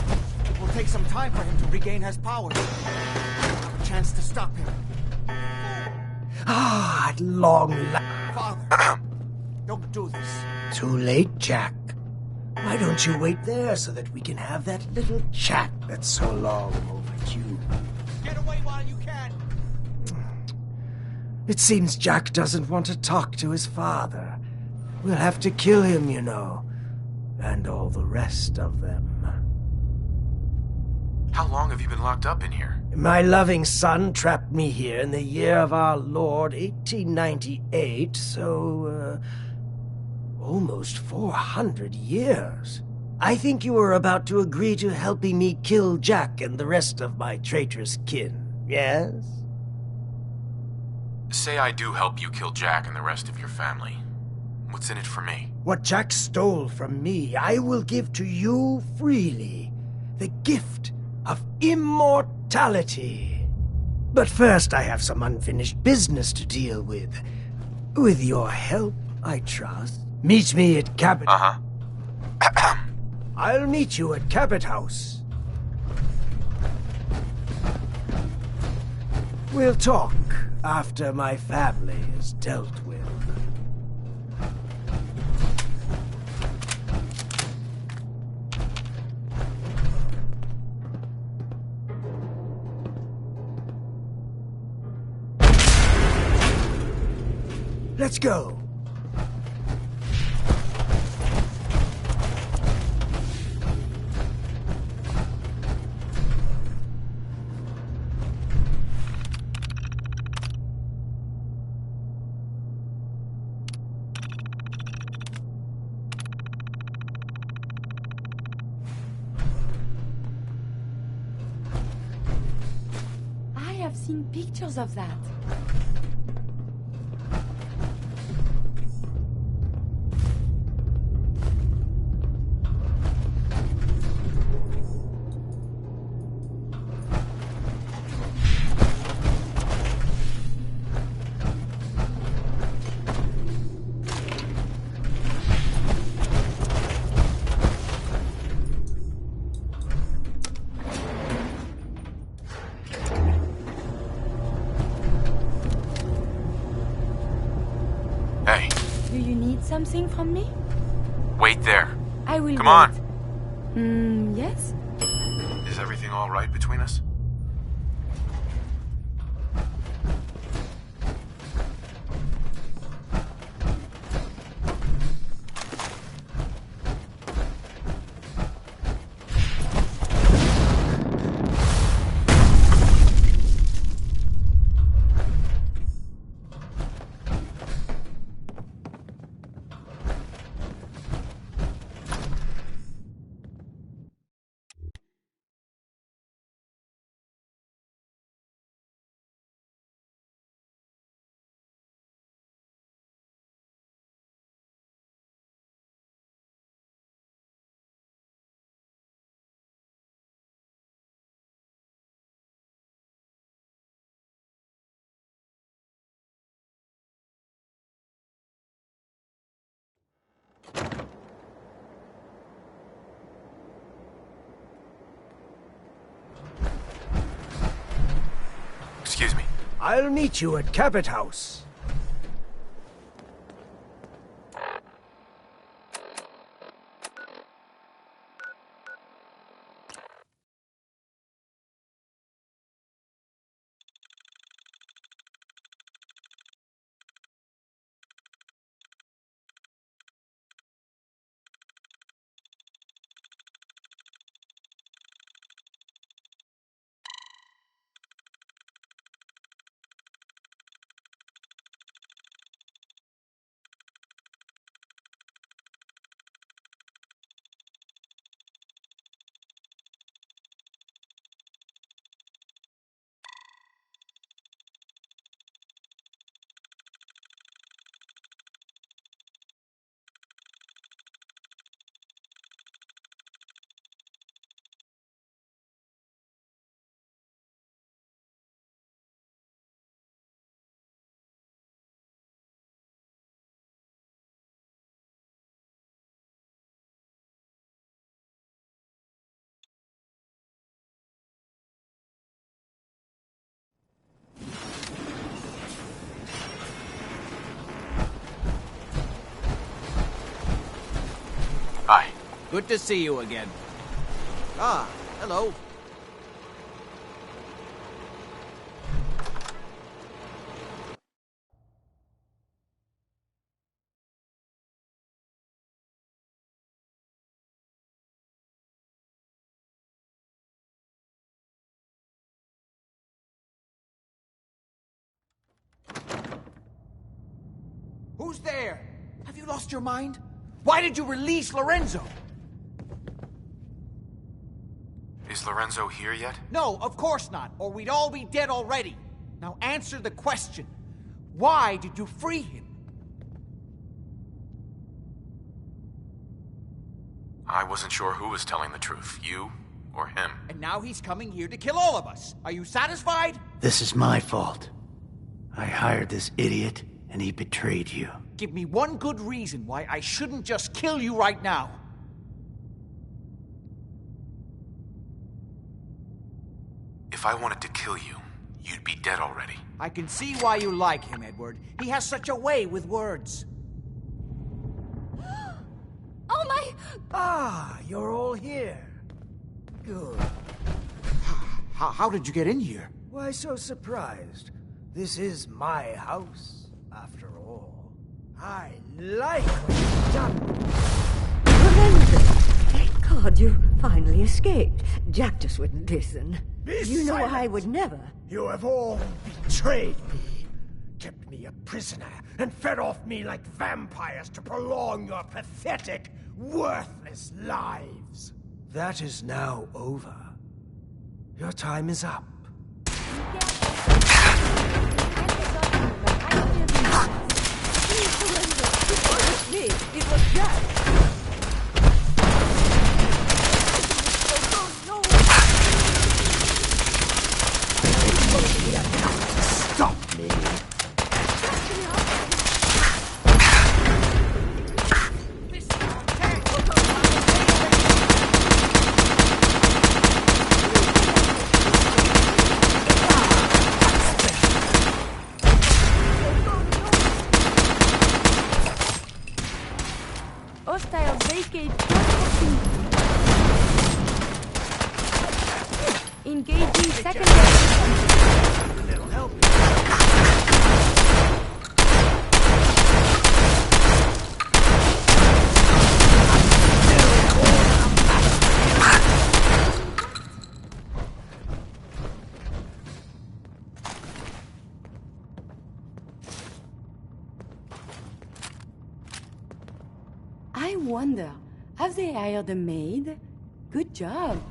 D: It will take some time for him to regain his powers. I have a chance to stop him.
J: Ah, at long last.
D: Father, don't do this.
J: Too late, Jack. Why don't you wait there so that we can have that little chat that's so long overdue?
D: Get away while you can.
J: It seems Jack doesn't want to talk to his father. We'll have to kill him, you know. And all the rest of them.
Q: How long have you been locked up in here?
J: My loving son trapped me here in the year of our Lord, 1898, so, almost 400 years. I think you were about to agree to helping me kill Jack and the rest of my traitorous kin, yes?
Q: Say I do help you kill Jack and the rest of your family. What's in it for me?
J: What Jack stole from me, I will give to you freely. The gift of immortality. But first I have some unfinished business to deal with. With your help, I trust. Meet me at Cabot...
Q: Uh-huh.
J: I'll meet you at Cabot House. We'll talk after my family is dealt with. Let's go.
F: I have seen pictures of that.
Q: Hey.
F: Do you need something from me?
Q: Wait there.
F: I will
Q: Come
F: wait.
Q: on.
F: Yes?
Q: Is everything all right between us?
J: I'll meet you at Cabot House.
Q: Hi.
D: Good to see you again. Ah, hello. Who's there? Have you lost your mind? Why did you release Lorenzo?
Q: Is Lorenzo here yet?
D: No, of course not, or we'd all be dead already. Now answer the question. Why did you free him?
Q: I wasn't sure who was telling the truth, you or him.
D: And now he's coming here to kill all of us. Are you satisfied?
B: This is my fault. I hired this idiot, and he betrayed you.
D: Give me one good reason why I shouldn't just kill you right now.
Q: If I wanted to kill you, you'd be dead already.
D: I can see why you like him, Edward. He has such a way with words.
F: Oh my...
J: Ah, you're all here. Good.
D: How did you get in here?
J: Why so surprised? This is my house, after all. I like what you've done.
I: Lorenzo, thank God you finally escaped. Jack just wouldn't listen. You know I would never.
J: You have all betrayed me, kept me a prisoner, and fed off me like vampires to prolong your pathetic, worthless lives. That is now over. Your time is up.
I: It was Jack.
J: Stop me.
F: Hostiles vacate. Engaging secondary.
J: A little help.
F: I wonder, have they hired a maid? Good job.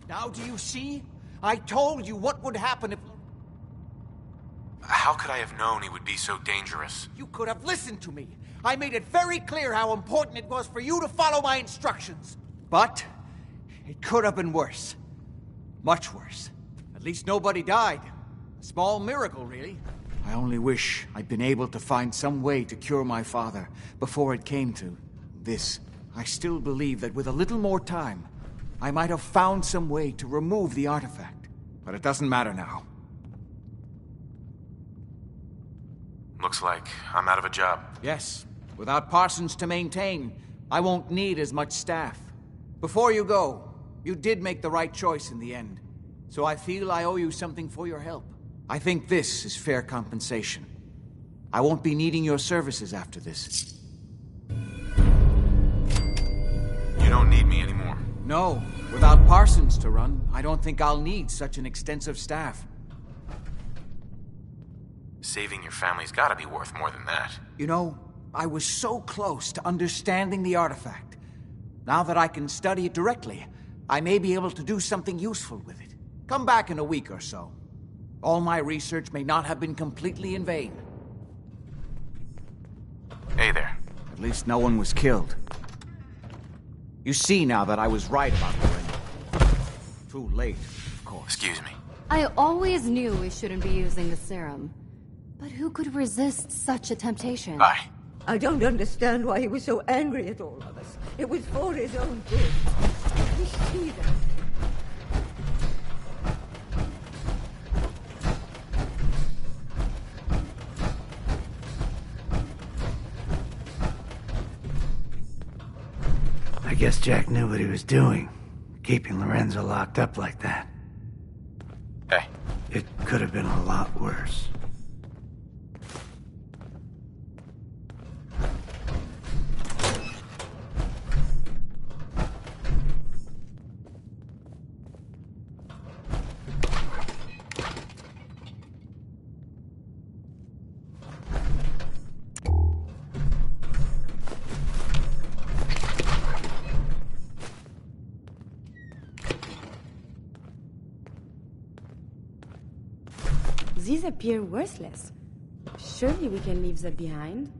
D: Now do you see? I told you what would happen if...
Q: How could I have known he would be so dangerous?
D: You could have listened to me. I made it very clear how important it was for you to follow my instructions. But it could have been worse. Much worse. At least nobody died. A small miracle, really. I only wish I'd been able to find some way to cure my father before it came to this. I still believe that with a little more time, I might have found some way to remove the artifact. But it doesn't matter now.
Q: Looks like I'm out of a job.
D: Yes. Without Parsons to maintain, I won't need as much staff. Before you go, you did make the right choice in the end. So I feel I owe you something for your help. I think this is fair compensation. I won't be needing your services after this.
Q: You don't need me anymore.
D: No. Without Parsons to run, I don't think I'll need such an extensive staff.
Q: Saving your family's gotta be worth more than that.
D: You know, I was so close to understanding the artifact. Now that I can study it directly, I may be able to do something useful with it. Come back in a week or so. All my research may not have been completely in vain.
Q: Hey there.
D: At least no one was killed. You see now that I was right about the ring. Too late, of course.
Q: Excuse me.
E: I always knew we shouldn't be using the serum. But who could resist such a temptation?
Q: Bye.
I: I don't understand why he was so angry at all of us. It was for his own good. We see that.
B: I guess Jack knew what he was doing, keeping Lorenzo locked up like that.
Q: Hey.
B: It could have been a lot worse.
F: These appear worthless. Surely we can leave that behind.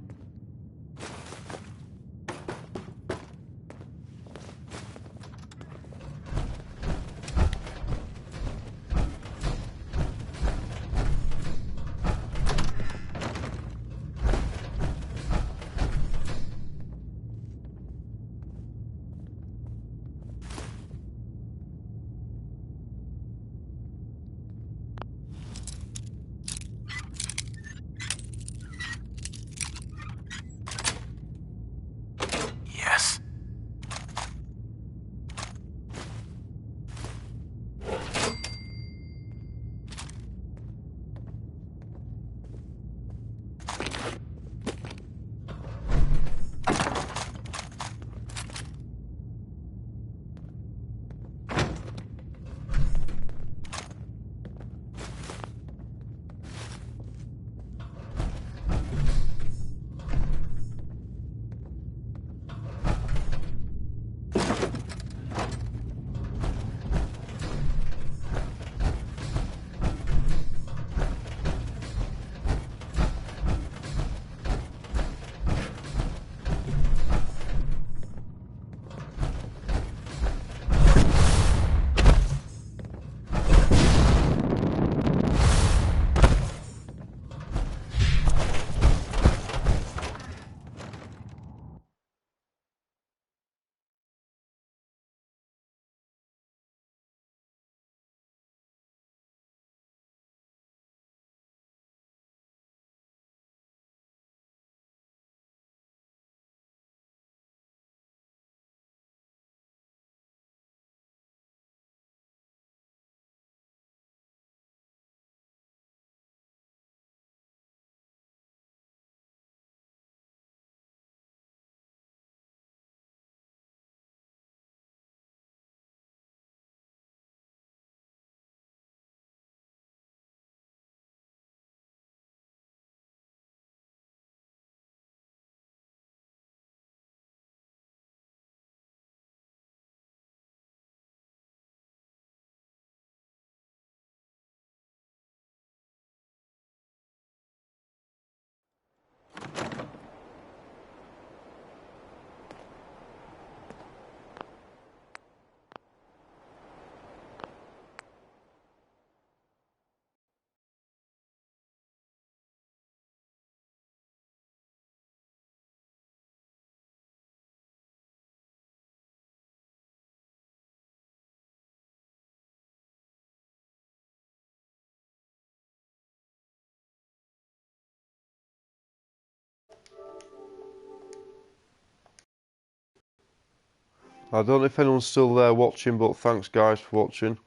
A: I don't know if anyone's still there watching, but thanks guys for watching.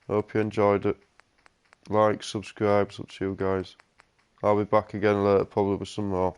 A: Hope you enjoyed it. Like, subscribe, it's up to you guys. I'll be back again later, probably with some more.